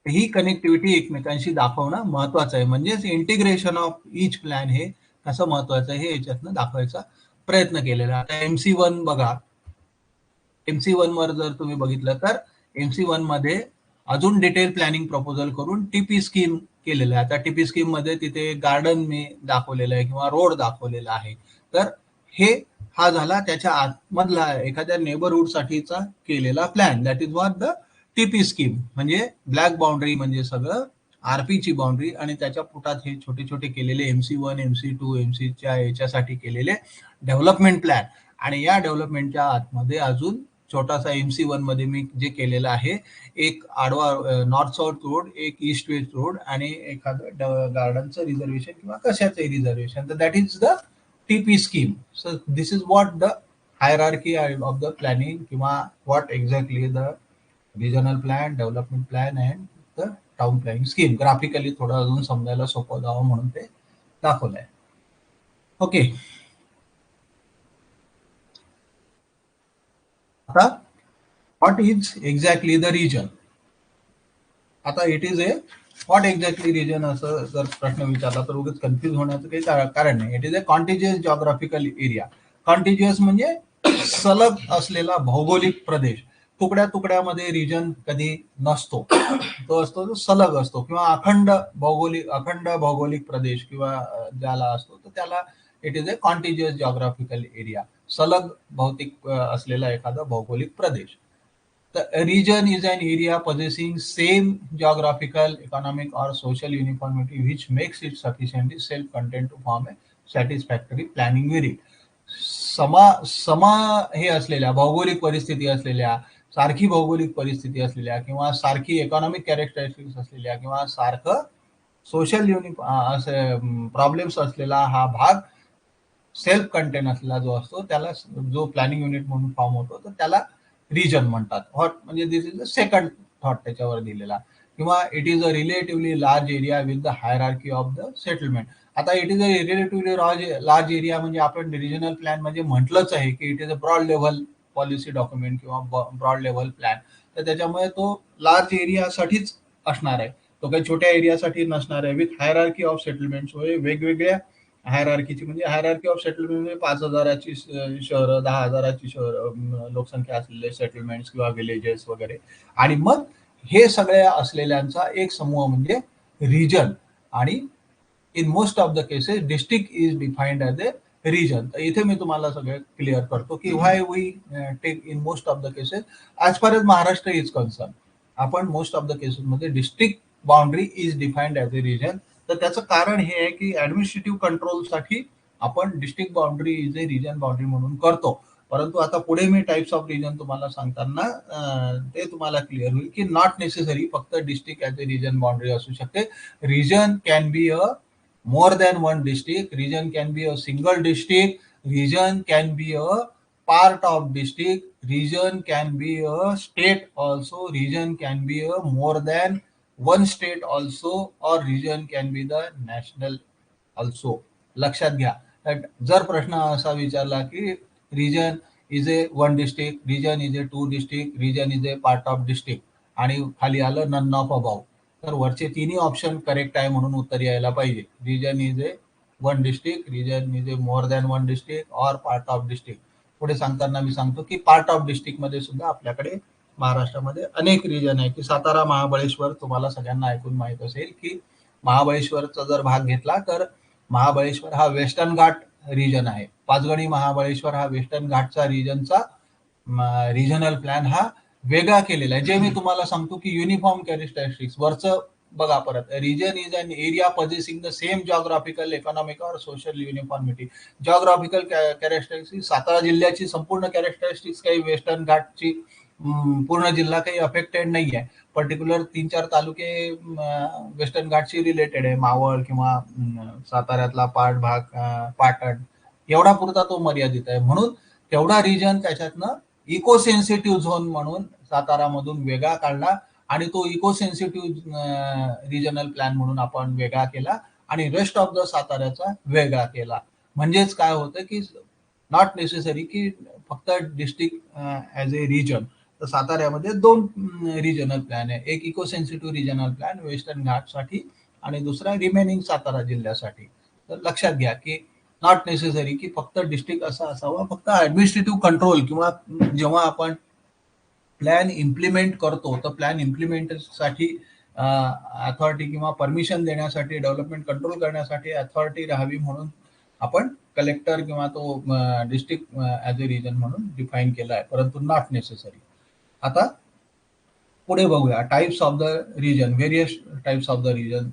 ही कनेक्टिव्हिटी एकमेकांशी दाखवणं महत्वाचं आहे. म्हणजेच इंटिग्रेशन ऑफ ईच प्लॅन हे कसं महत्वाचं आहे हे याच्यातनं दाखवायचा प्रयत्न केलेला. आता MC1 बघा, MC1 वर जर तुम्ही बघितलं तर MC1 मध्ये अजून डिटेल प्लॅनिंग प्रपोजल करून टीपी स्कीम केलेलं आहे. आता टीपी स्कीम मध्ये तिथे गार्डन मी दाखवलेलं आहे किंवा रोड दाखवलेला आहे. तर हे हा झाला त्याच्या आतमधला एखाद्या नेबरहुड साठीचा केलेला plan. That is what the TP scheme. म्हणजे ब्लॅक बाउंड्री म्हणजे सगळं आरपीची बाउंड्री आणि त्याच्या पोटात हे छोटे छोटे केलेले MC1 MC2 MC च्या याच्यासाठी केलेले डेव्हलपमेंट प्लॅन. आणि या डेव्हलपमेंटच्या आतमध्ये अजून छोटासा MC1 मध्ये मी जे केलेलं आहे, एक आडवा नॉर्थ साऊथ रोड, एक ईस्ट वेस्ट रोड आणि एखादं गार्डनचं रिझर्वेशन किंवा कशाचंही रिझर्वेशन. तर that is the TP scheme. So this is what the hierarchy of the planning किंवा what exactly the regional plan, development plan and the town planning scheme. Graphically थोडं अजून समजायला सोपं जावं म्हणून ते दाखवलंय. ओके, आता what is exactly the region. आता it is a what exactly region असं जर प्रश्न विचारला तर उगाच कन्फ्युज होण्याचं काही कारण नाही. It is A contiguous geographical area. Contiguous म्हणजे सलग असलेला भौगोलिक प्रदेश. तुकड्या तुकड्यामध्ये रिजन कधी नसतो, तो असतो तो सलग असतो किंवा अखंड भौगोलिक प्रदेश किंवा ज्याला असतो तर त्याला it is A contiguous geographical area. सलग भौतिक असलेला एखादा भौगोलिक प्रदेश. The region is an area possessing same geographical, economic or social uniformity which makes it sufficiently self-contained to form a satisfactory planning unit. समा हे असलेल्या भौगोलिक परिस्थिती असलेल्या, सारखी भौगोलिक परिस्थिती असलेल्या किंवा सारखी इकॉनॉमिक कॅरेक्टरिस्टिक्स असलेल्या किंवा सारखं सोशल असे प्रॉब्लेम्स असलेला हा भाग सेल्फ कंटेन असलेला जो असतो त्याला जो प्लॅनिंग युनिट म्हणून फॉर्म होतो तर त्याला रिजन म्हणतात. व्हॉट म्हणजे this is the second thought त्याच्यावर दिलेला. किंवा it is a relatively large area with the hierarchy of the settlement. आता it is a relatively large area म्हणजे आपण रिजनल प्लॅन म्हणजे म्हटलंच आहे की it is a broad level policy document किंवा ब्रॉड लेव्हल प्लॅन. तर त्याच्यामुळे तो लार्ज एरियासाठीच असणार आहे, तो काही छोट्या एरियासाठी नसणार आहे. विथ हायरार्की ऑफ सेटलमेंट, वेगवेगळ्या हायरार्कीची म्हणजे हायरार्की ऑफ सेटलमेंट म्हणजे 5,000ची शहरं, 10,000ची शहरं लोकसंख्या असलेले सेटलमेंट्स किंवा विलेजेस वगैरे. आणि मग हे सगळ्या असलेल्यांचा एक समूह म्हणजे रिजन. आणि in most of the cases district is defined as a region. तर इथे मी तुम्हाला सगळं क्लिअर करतो की why we take in most of the cases as far as Maharashtra is concern. आपण मोस्ट ऑफ द केसेसमध्ये district boundary is defined as a region. तर त्याचं कारण हे आहे की ऍडमिनिस्ट्रेटिव्ह कंट्रोलसाठी आपण district boundary is a region boundary म्हणून करतो. परंतु आता पुढे मी टाइप्स ऑफ रिजन तुम्हाला सांगताना ते तुम्हाला क्लिअर होईल की नॉट नेसेसरी फक्त district as a region boundary असू शकते. Region can be a more than one district, region can be a single district, region can be a part of district, region can be a state also, region can be a more than one state also, or region can be the national also. लक्षात घ्या, जर प्रश्न असा विचारला की region is a one district, region is a two district, region is a part of district आणि खाली आलं नन ऑफ अबाव, तर वरचे तिन्ही ऑप्शन करेक्ट आहे म्हणून उत्तर यायला पाहिजे. Region is a one district, region is a more than one district or part of district. पुढे सांगताना मी सांगतो की पार्ट ऑफ डिस्ट्रिक्ट मध्ये सुद्धा आपल्याकडे महाराष्ट्रामध्ये अनेक रिजन आहे. की सातारा महाबळेश्वर तुम्हाला सगळ्यांना ऐकून माहित असेल की महाबळेश्वरचा जर भाग घेतला तर महाबळेश्वर हा वेस्टर्न घाट रिजन आहे. पाचगणी महाबळेश्वर हा वेस्टर्न घाटचा रिजनचा रिजनल प्लॅन हा वेगळा केलेला आहे. जे मी तुम्हाला सांगतो की युनिफॉर्म कॅरेक्टरिस्टिक्स वरचं बघा परत. Region is an area possessing the same geographical, economic और social uniformity. Geographical characteristics Satara जिल्ह्याची संपूर्ण कॅरेक्टरिस्टिक्स काही वेस्टर्न घाटची पूर्ण जिल्हा काही अफेक्टेड नाही आहे. पर्टिक्युलर 3-4 तालुके वेस्टर्न घाटशी रिलेटेड आहे. मावळ किंवा साताऱ्यातला पाट भाग, पाटण एवढा पुरता तो मर्यादित आहे. म्हणून तेवढा रिजन त्याच्यातनं इको सेन्सिटिव्ह झोन म्हणून सातारामधून वेगळा काढला आणि तो इको सेन्सिटिव्ह रिजनल प्लॅन म्हणून आपण वेगळा केला आणि रेस्ट ऑफ द साताऱ्याचा वेगळा केला. म्हणजेच काय होतं की नॉट नेसेसरी की फक्त डिस्ट्रिक्ट ॲज ए रिजन. तर साताऱ्यामध्ये 2 रिजनल प्लॅन आहे. एक eco sensitive regional plan western घाटसाठी आणि दुसरा रिमेनिंग सातारा जिल्ह्यासाठी. तर लक्षात घ्या की नॉट नेसेसरी की फक्त डिस्ट्रिक्ट असा असावा. फक्त ॲडमिनिस्ट्रेटिव्ह कंट्रोल किंवा जेव्हा आपण प्लॅन इम्प्लिमेंट करतो, तर प्लॅन इम्प्लिमेंटसाठी अथॉरिटी किंवा परमिशन देण्यासाठी, डेव्हलपमेंट कंट्रोल करण्यासाठी अथॉरिटी राहावी म्हणून आपण कलेक्टर किंवा तो डिस्ट्रिक्ट ॲज अ रिजन म्हणून डिफाईन केला आहे, परंतु नॉट नेसेसरी. आता पुढे बघूया types of the region, various types of the region.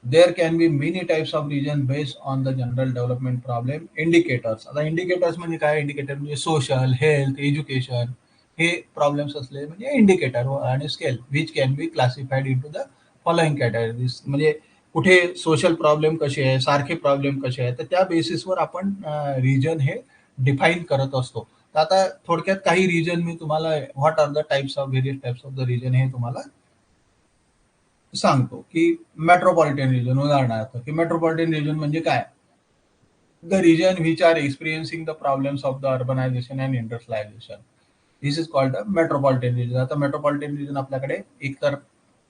There can be many types of region based on the general development problem. Indicators, आता इंडिकेटर्स म्हणजे काय? इंडिकेटर म्हणजे सोशल, हेल्थ, एज्युकेशन हे प्रॉब्लेम्स असले म्हणजे इंडिकेटर आणि scale which can be classified into the following categories. म्हणजे कुठे सोशल प्रॉब्लेम कसे आहे, सारखे प्रॉब्लेम कसे आहे, तर त्या बेसिसवर आपण रिजन हे डिफाईन करत असतो. तर आता थोडक्यात काही रिजन मी तुम्हाला what are the types of various types of the region हे तुम्हाला सांगतो. की मेट्रोपॉलिटन रिजन, उदाहरणार्थ की मेट्रोपॉलिटन रिजन म्हणजे काय? The region which are experiencing the problems of the urbanization and industrialization. This is called the metropolitan region. आता metropolitan region आपल्याकडे एकतर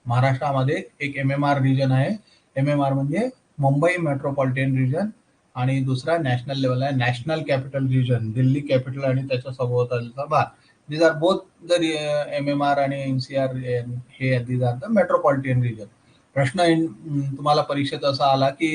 महाराष्ट्रामध्ये एक MMR रिजन आहे. MMR म्हणजे मुंबई मेट्रोपॉलिटन रिजन, आणि दुसरा नॅशनल लेवल आहे national capital region, Delhi capital आणि त्याच्या सभोवतालचा भाग. These are both the MMR आणि NCR, हे these are the metropolitan region. प्रश्न तुम्हाला परीक्षेत असा आला की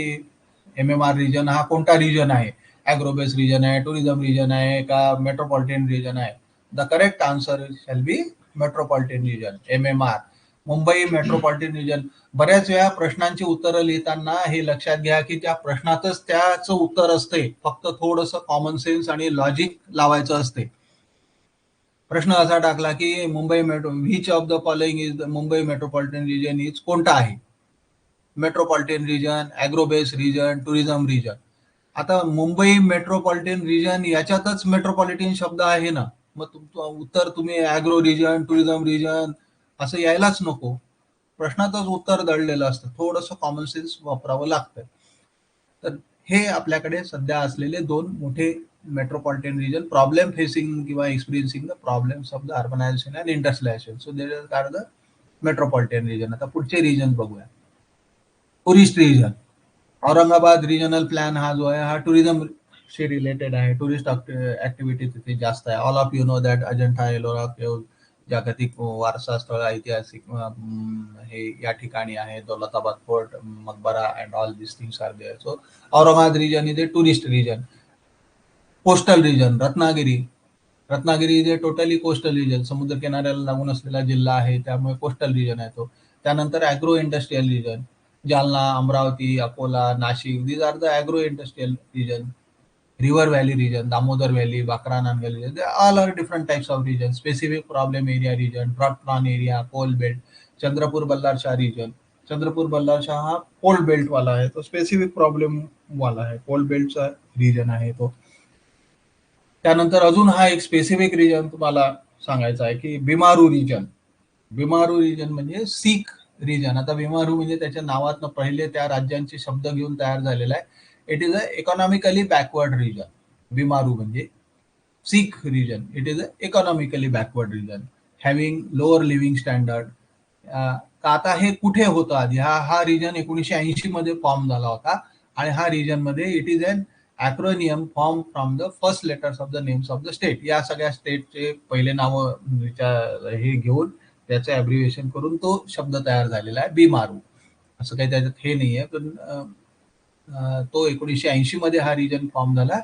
MMR रिजन हा कोणता रिजन आहे? ॲग्रोबेस रिजन आहे, टुरिझम रिजन आहे का मेट्रोपॉलिटन रिजन आहे? The correct answer shall be metropolitan region, MMR, Mumbai metropolitan region. बऱ्याच वेळा प्रश्नांची उत्तरं लिहिताना हे लक्षात घ्या की त्या प्रश्नातच त्याचं उत्तर असते, फक्त थोडंसं कॉमन सेन्स आणि लॉजिक लावायचं असते. प्रश्न असा टाकला की Mumbai metro which of the following is the Mumbai metropolitan region is, कोणता आहे? Metropolitan region, agro base region, tourism region. आता मुंबई मेट्रोपॉलिटन रिजन याच्यातच मेट्रोपॉलिटन शब्द आहे ना, मग तुमचं उत्तर तुम्ही ॲग्रो रिजन, टुरिझम रिजन असं यायलाच नको. प्रश्नातच उत्तर दडलेलं असतं, थोडंसं कॉमन सेन्स वापरावं लागतं. तर हे आपल्याकडे सध्या असलेले 2 मोठे मेट्रोपॉलिटन रिजन, प्रॉब्लेम फेसिंग किंवा experiencing the problems of the urbanization and industrialization. So that are the metropolitan region. आता पुढचे रिजन बघूया. Tourist region. Aurangabad regional plan हा जो आहे हा टुरिझम शी रिलेटेड आहे. टुरिस्ट ऍक्टिव्हिटी तिथे जास्त आहे. All of you know that Ajanta Ellora cave जागतिक वारसा स्थळ, ऐतिहासिक हे या ठिकाणी आहे. Daulatabad fort, Maqbara and all this things are there. So Aurangabad region is a tourist region. Coastal region, Ratnagiri. Ratnagiri is a totally coastal region, समुद्र किनाऱ्याला लागून असलेला जिल्हा आहे, त्यामुळे कोस्टल रिजन आहे तो. त्यानंतर agro industrial region, Jalna, Amravati, Akola, Nashik, these are the agro industrial region. River valley region, Damodar valley, Bhakra Nangal region, they all are different types of region. Specific problem area region, drought prone area, coal belt. Chandrapur Ballarshah region, Chandrapur Ballarshah हा coal belt वाला आहे, तो specific problem वाला आहे, Coal बेल्टचा region आहे तो. त्यानंतर अजून हा एक स्पेसिफिक रिजन तुम्हाला सांगायचा आहे की बिमारू रिजन. बिमारू रिजन म्हणजे सिख रिजन. आता बिमारू म्हणजे त्याच्या नावातनं पहिले त्या राज्यांचे शब्द घेऊन तयार झालेला आहे. It is a economically backward region. BIMARU म्हणजे sick region, it is a economically backward region having lower living standard. आता हे कुठे होतं आधी? हा रिजन 1980 मध्ये फॉर्म झाला होता, आणि हा रिजन मध्ये it is an acronym form from the first letters of the names of the state. या सगळ्या स्टेटचे पहिले नावं हे घेऊन त्याचं ॲब्रिव्हिएशन करून तो शब्द तयार झालेला आहे बिमारू. असं काही त्याच्यात हे नाहीये, पण तो 1980 मध्ये हा रिजन फॉर्म झाला.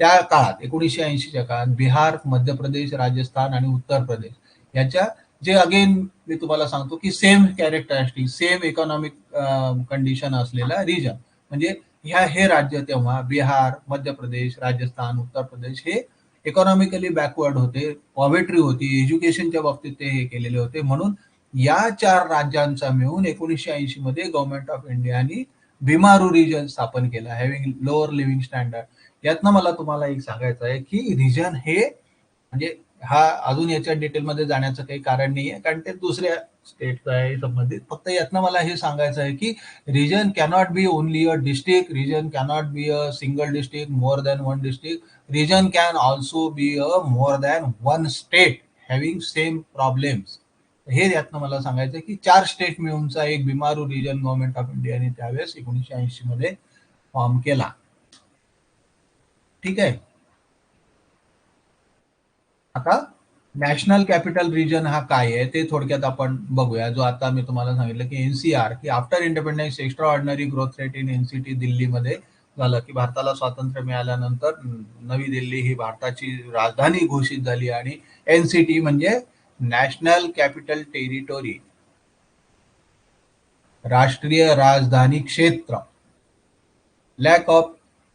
त्या काळात 1980च्या काळात बिहार, मध्य प्रदेश, राजस्थान आणि उत्तर प्रदेश याच्या जे अगेन मी तुम्हाला सांगतो की same characteristic, same economic condition असलेला रिजन. म्हणजे हे राज्य तेव्हा बिहार, मध्य प्रदेश, राजस्थान, उत्तर प्रदेश हे इकॉनॉमिकली बॅकवर्ड होते, पॉव्हर्टी होती, एज्युकेशनच्या बाबतीत ते हे केलेले होते. म्हणून या 4 राज्यांचा मिळून 1980 मध्ये गव्हर्नमेंट ऑफ इंडियानी बिमारू रिजन स्थापन केला, हॅव्हिंग लोअर लिव्हिंग स्टँडर्ड. यातनं मला तुम्हाला एक सांगायचं आहे की रिजन हे म्हणजे हा अजून याच्या डिटेलमध्ये जाण्याचं काही कारण नाही आहे, कारण ते दुसऱ्या स्टेटचं आहे संबंधित. फक्त यातनं मला हे सांगायचं आहे की region cannot be only a district, region cannot be a single district, more than one district, region can also be a more than one state having same problems. हे यातनं मला सांगायचं की 4 स्टेट मिळूनचा एक बिमारू रिजन गव्हर्नमेंट ऑफ इंडियाने त्यावेळेस 1980 मध्ये form केला. ठीक आहे. आता नॅशनल कॅपिटल रिजन हा काय आहे ते थोडक्यात आपण बघूया. जो आता मी तुम्हाला सांगितलं की एनसीआर, की after independence extra ordinary growth rate in NCT दिल्लीमध्ये झालं, की भारताला स्वातंत्र्य मिळाल्यानंतर नवी दिल्ली ही भारताची राजधानी घोषित झाली आणि एनसीटी म्हणजे नॅशनल कॅपिटल टेरिटोरी, राष्ट्रीय राजधानी क्षेत्र. Lack of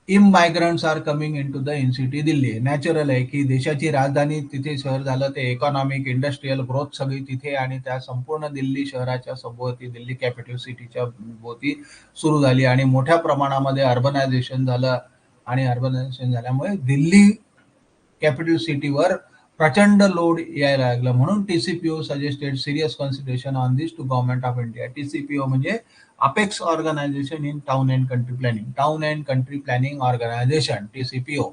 immigrants are coming into the NCT Delhi. Natural आहे की देशाची राजधानी तिथे शहर झालं, ते इकॉनॉमिक इंडस्ट्रीयल ग्रोथ सगळी तिथे, आणि त्या संपूर्ण दिल्ली शहराच्या सभोवती, दिल्ली कॅपिटल सिटीच्या भोवती सुरू झाली आणि मोठ्या प्रमाणामध्ये अर्बनायझेशन झालं. आणि अर्बनायझेशन झाल्यामुळे दिल्ली कॅपिटल सिटीवर प्रचंड लोड यायला लागला. म्हणून TCPO suggested serious consideration on this to government of India. TCPO म्हणजे apex organization in town and country planning, town and country planning organization, TCPO,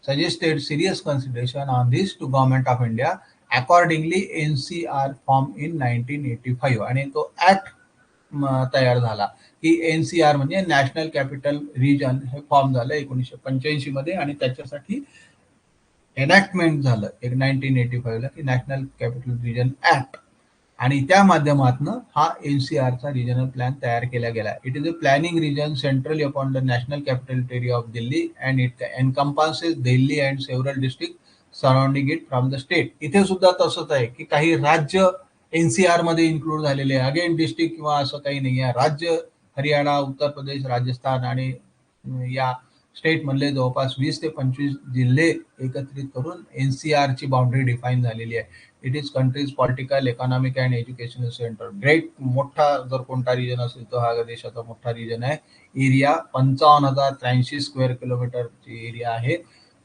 suggested serious consideration on this to government of India. Accordingly, NCR formed in 1985 आणि तो act तयार झाला की NCR म्हणजे national capital region हे form झालं 1985 मध्ये, आणि त्याच्यासाठी एनॅक्टमेंट झालं एक 1985 ला की नॅशनल कॅपिटल रिजन ऍक्ट, आणि त्या माध्यमातून हा एनसीआरचा रिजनल प्लॅन तयार केला गेला. It is a planning region centrally upon the national capital territory of Delhi and it encompasses Delhi and several district surrounding it from the state. इथे सुद्धा तसंच आहे की काही राज्य एनसीआर मध्ये इन्क्लूड झालेले आहे. अगेन डिस्ट्रिक्ट किंवा असं काही नाही आहे. राज्य हरियाणा, उत्तर प्रदेश, राजस्थान आणि या स्टेट मधले जवळपास 20 ते 25 जिल्हे एकत्रित करून एनसीआर ची बाउंड्री डिफाईन झालेली आहे. It is countries political, economic and educational centre. Great मोठा जर कोणता रिजन असेल तर हा देशाचा मोठा रिजन आहे. एरिया 55,083 स्क्वेअर किलोमीटरची एरिया आहे.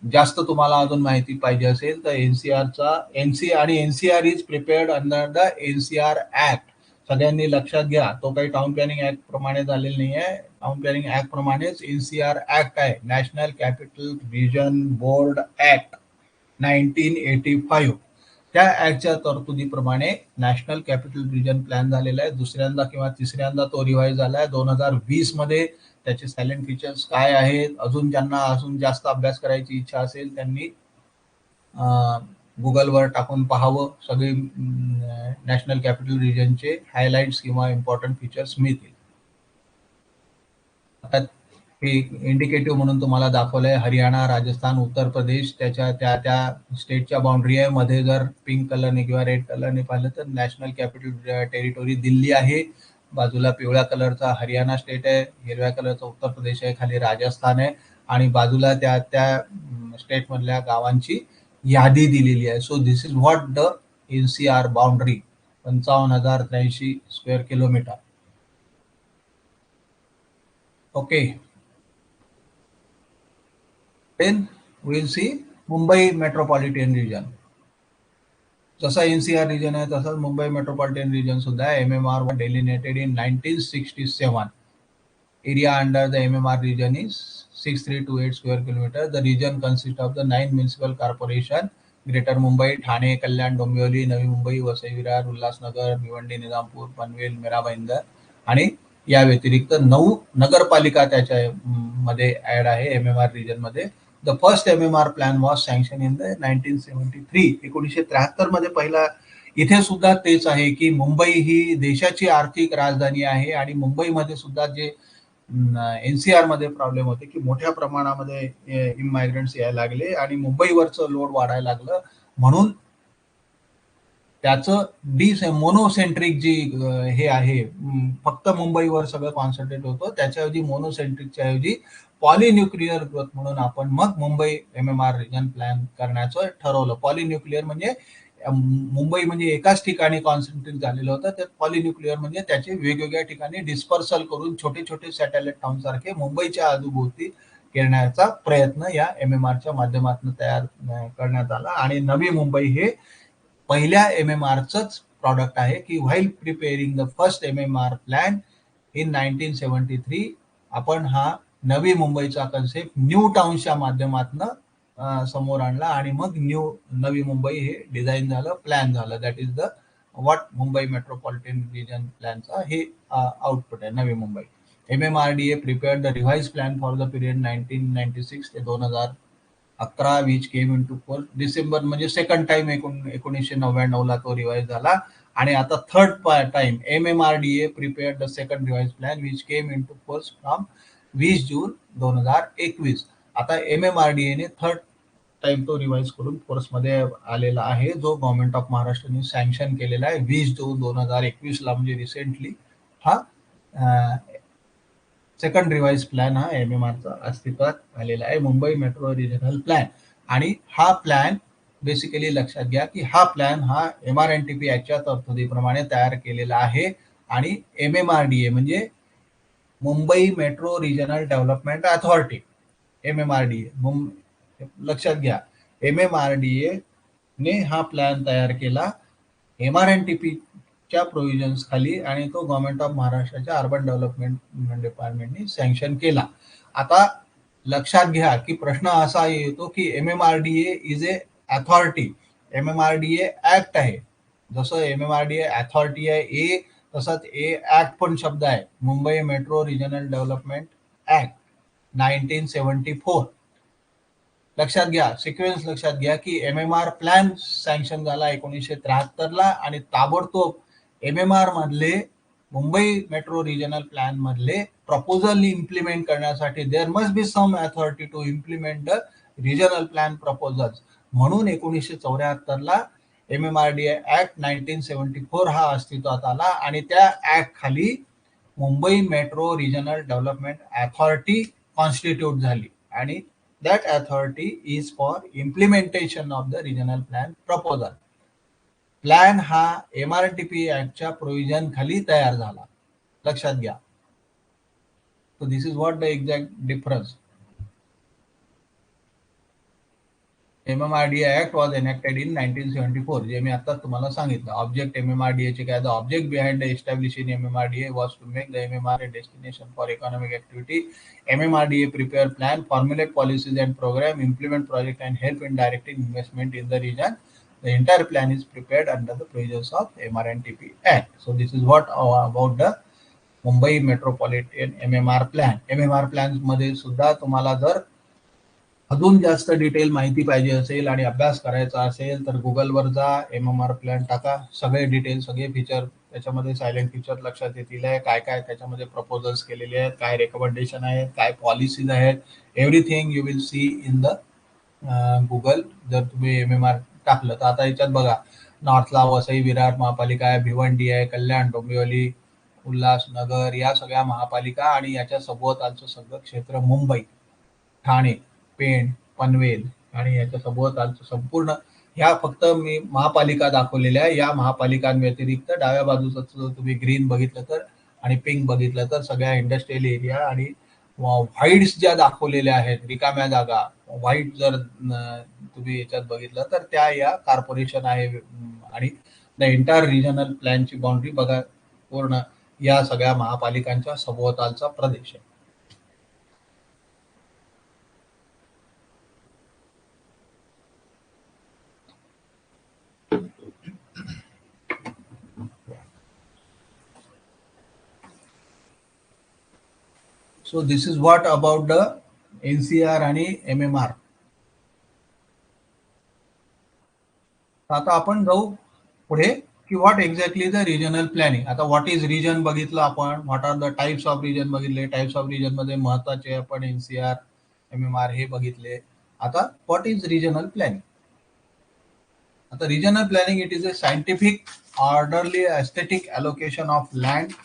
जास्त तुम्हाला अजून माहिती पाहिजे असेल तर एनसीआरचा NCR is prepared under the NCR act. सगळ्यांनी लक्षात घ्या, तो काही टाउन प्लॅनिंग ऍक्ट प्रमाणे झालेला नाही आहे. टाउन प्लॅनिंग ऍक्ट प्रमाणेच एनसीआर ऍक्ट आहे, national capital region board act 1985. त्या ऍक्टच्या तरतुदीप्रमाणे नॅशनल कॅपिटल रिजन प्लॅन झालेला आहे. दुसऱ्यांदा किंवा तिसऱ्यांदा तो रिवाईज झाला आहे 2020 मध्ये. त्याचे सायलेंट फीचर्स काय आहेत, अजून ज्यांना अजून जास्त अभ्यास करायची इच्छा असेल त्यांनी गुगलवर टाकून पाहावं. सगळे नॅशनल कॅपिटल रिजनचे हायलाइट्स किंवा इम्पॉर्टंट फीचर्स मिळतील. आता हे इंडिकेटिव्ह म्हणून तुम्हाला दाखवलंय. हरियाणा, राजस्थान, उत्तर प्रदेश त्याच्या त्या त्या स्टेटच्या बाउंड्री आहे. मध्ये जर पिंक कलरने किंवा रेड कलरने पाहिलं तर नॅशनल कॅपिटल टेरिटोरी दिल्ली आहे. बाजूला पिवळ्या कलरचा हरियाणा स्टेट आहे, हिरव्या कलरचा उत्तर प्रदेश आहे, खाली राजस्थान आहे, आणि बाजूला त्या त्या स्टेट मधल्या गावांची यादी दिलेली आहे. So this is what the NCR boundary, 55,083 square kilometre. Okay. Then we'll see Mumbai metropolitan region. जसा एनसीआर रिजन आहे तसाच मुंबई मेट्रोपॉलिटन रिजन सुद्धा आहे. एमएमआर वर delineated in 1967. Area under the MMR region is 6328 square kilometer. The region consists of the 9 municipal corporation: Greater Mumbai, Thane, Kalyan, Dombivli, Navi Mumbai, Vasai Virar, Ulhasnagar, Bhiwandi, Nizampur, Panvel, Mira Bhayandar, आणि या व्यतिरिक्त 9 नगरपालिका त्याच्या मध्ये add आहे MMR region मध्ये. The first MMR plan was sanction in the 1973. 1973 मध्ये पहिला. इथे सुद्धा तेच आहे की मुंबई ही देशाची आर्थिक राजधानी आहे, आणि मुंबईमध्ये सुद्धा जे एनसीआर मध्ये प्रॉब्लेम होते की मोठ्या प्रमाणामध्ये इमायग्रंट्स यायला लागले आणि मुंबईवरचं लोड वाढायला लागलं. म्हणून त्याचं मोनोसेंट्रिक जी हे आहे, फक्त मुंबईवर सगळं कॉन्सन्ट्रेट होतं, त्याच्याऐवजी मोनोसेंट्रिकच्या ऐवजी पॉलिन्यूक्लिअर ग्रोथ म्हणून आपण मग मुंबई एमएमआर रिजन प्लॅन करण्याचं ठरवलं. पॉलिन्यूक्लिअर म्हणजे मुंबई म्हणजे एकाच ठिकाणी कॉन्सन्ट्रेट झालेलं होतं. त्यात पॉलिन्यूक्लिअर म्हणजे त्याचे वेगवेगळ्या ठिकाणी डिस्पर्सल करून छोटे छोटे सॅटेलाइट टाउन सारखे मुंबईच्या आजूभोवती करण्याचा प्रयत्न या MMRच्या माध्यमातून तयार करण्यात आला. आणि नवी मुंबई हे पहिल्या MMRचंच प्रॉडक्ट आहे की while preparing the first MMR plan in 1973 आपण हा नवी मुंबईचा कन्सेप्ट न्यू टाउनच्या माध्यमातून समोर आणला आणि मग नवी मुंबई हे डिझाईन झालं, प्लॅन झालं. That is the what Mumbai metropolitan region प्लॅनचा हे आउटपुट आहे Navi Mumbai. MMRDA prepared the revised plan for the period 1996 ते 2011 which came into force December म्हणजे सेकंड टाइम 1999 ला तो रिवाइज झाला. आणि आता third time MMRDA prepared the second revised plan which came into force from 20 जून 2021. आता MMRDA ने थर्ड टाइम तो रिवाइज करून फोर्समध्ये आलेला आहे, जो गव्हर्नमेंट ऑफ महाराष्ट्रने सँक्शन केलेला आहे 20 जून 2021 ला, म्हणजे रिसेंटली हा सेकंड रिवाइज प्लॅन हा MMRचा अस्तित्वात आलेला आहे, मुंबई मेट्रो रिजनल प्लॅन. आणि हा प्लॅन बेसिकली लक्षात घ्या की हा प्लॅन हा MRNTP ऍक्टच्या तरतुदीप्रमाणे तयार केलेला आहे. आणि MMRDA म्हणजे Mumbai metro regional development authority, MMRDA लक्षात घ्या, MMRDA ने हा प्लॅन तयार केला MRNTP च्या प्रोव्हिजन्स खाली, आणि तो गव्हर्नमेंट ऑफ महाराष्ट्राच्या अर्बन डेव्हलपमेंट डिपार्टमेंटने सँक्शन केला. आता लक्षात घ्या की प्रश्न असा येतो की MMRDA is a authority, MMRDA act आहे. जसं MMRDA अथॉरिटी आहे ए, तसंच ए ऍक्ट पण शब्द आहे, Mumbai metro regional development act 1974. लक्षात घ्या, सिक्वेन्स लक्षात घ्या की MMR प्लॅन सँक्शन झाला 1973 ला, आणि ताबडतोब MMR मधले मुंबई मेट्रो रिजनल प्लॅन मधले प्रपोजल इम्प्लिमेंट करण्यासाठी there must be some authority to implement the regional plan proposals. म्हणून 1974 ला MMRDA ऍक्ट 1974 हा अस्तित्वात आला, आणि त्या ऍक्ट खाली Mumbai metro regional development authority constitute झाली. आणि that authority is for implementation of the regional plan proposal. Plan हा MRTP ऍक्टच्या प्रोव्हिजन खाली तयार झाला, लक्षात घ्या. So this is what the exact difference. MMRDA Act was enacted in 1974. जे मी आता तुम्हाला सांगितलं. ऑब्जेक्ट MMRDA चे काय, the object behind the establishing MMRDA was to make the MMR a destination for economic activity. MMRDA prepare plan, formulate policies and program, implement project and help in directing investment in the region. The entire plan is prepared under the provisions of MRNTP Act. So this is what about the Mumbai metropolitan MMR plan. MMR plan मध्ये सुद्धा तुम्हाला जर अजून जास्त detail माहिती पाहिजे असेल आणि अभ्यास करायचा असेल तर गुगलवर जा, MMR प्लॅन टाका, सगळे डिटेल, सगळे फीचर त्याच्यामध्ये सायलेंट फीचर लक्षात येतील आहे, काय काय त्याच्यामध्ये प्रपोजल्स केलेले आहेत, काय रेकमेंडेशन आहेत, काय पॉलिसीज आहेत, everything you will see in the Google जर तुम्ही MMR टाकलं तर. आता याच्यात बघा, नॉर्थला वसई विरार महापालिका आहे, भिवंडी आहे, कल्याण, डोंबिवली, उल्हासनगर या सगळ्या महापालिका, आणि याच्या सभोवतालचं सगळं क्षेत्र मुंबई, ठाणे, पेण, पनवेल आणि याच्या सभोवतालचं संपूर्ण, ह्या फक्त मी महापालिका दाखवलेल्या आहे. या महापालिकांव्यतिरिक्त डाव्या बाजूचं तुम्ही ग्रीन बघितलं तर आणि पिंक बघितलं तर सगळ्या इंडस्ट्रियल एरिया आणि व्हाईट्स ज्या दाखवलेल्या आहेत, रिकाम्या जागा, व्हाईट जर तुम्ही याच्यात बघितलं तर त्या या कॉर्पोरेशन आहे. आणि द एंटायर रिजनल प्लॅनची बाउंड्री बघा, पूर्ण या सगळ्या महापालिकांच्या सभोवतालचा प्रदेश आहे. So this is what about the NCR आणि MMR. आता आपण जाऊ पुढे की what exactly the regional planning. आता व्हॉट इज रिजन बघितलं आपण, what are the types of region बघितले, टाइप्स ऑफ रिजन मध्ये महत्वाचे आपण NCR, MMR हे बघितले. आता व्हॉट इज रिजनल प्लॅनिंग. आता regional planning it is a scientific orderly aesthetic allocation of land,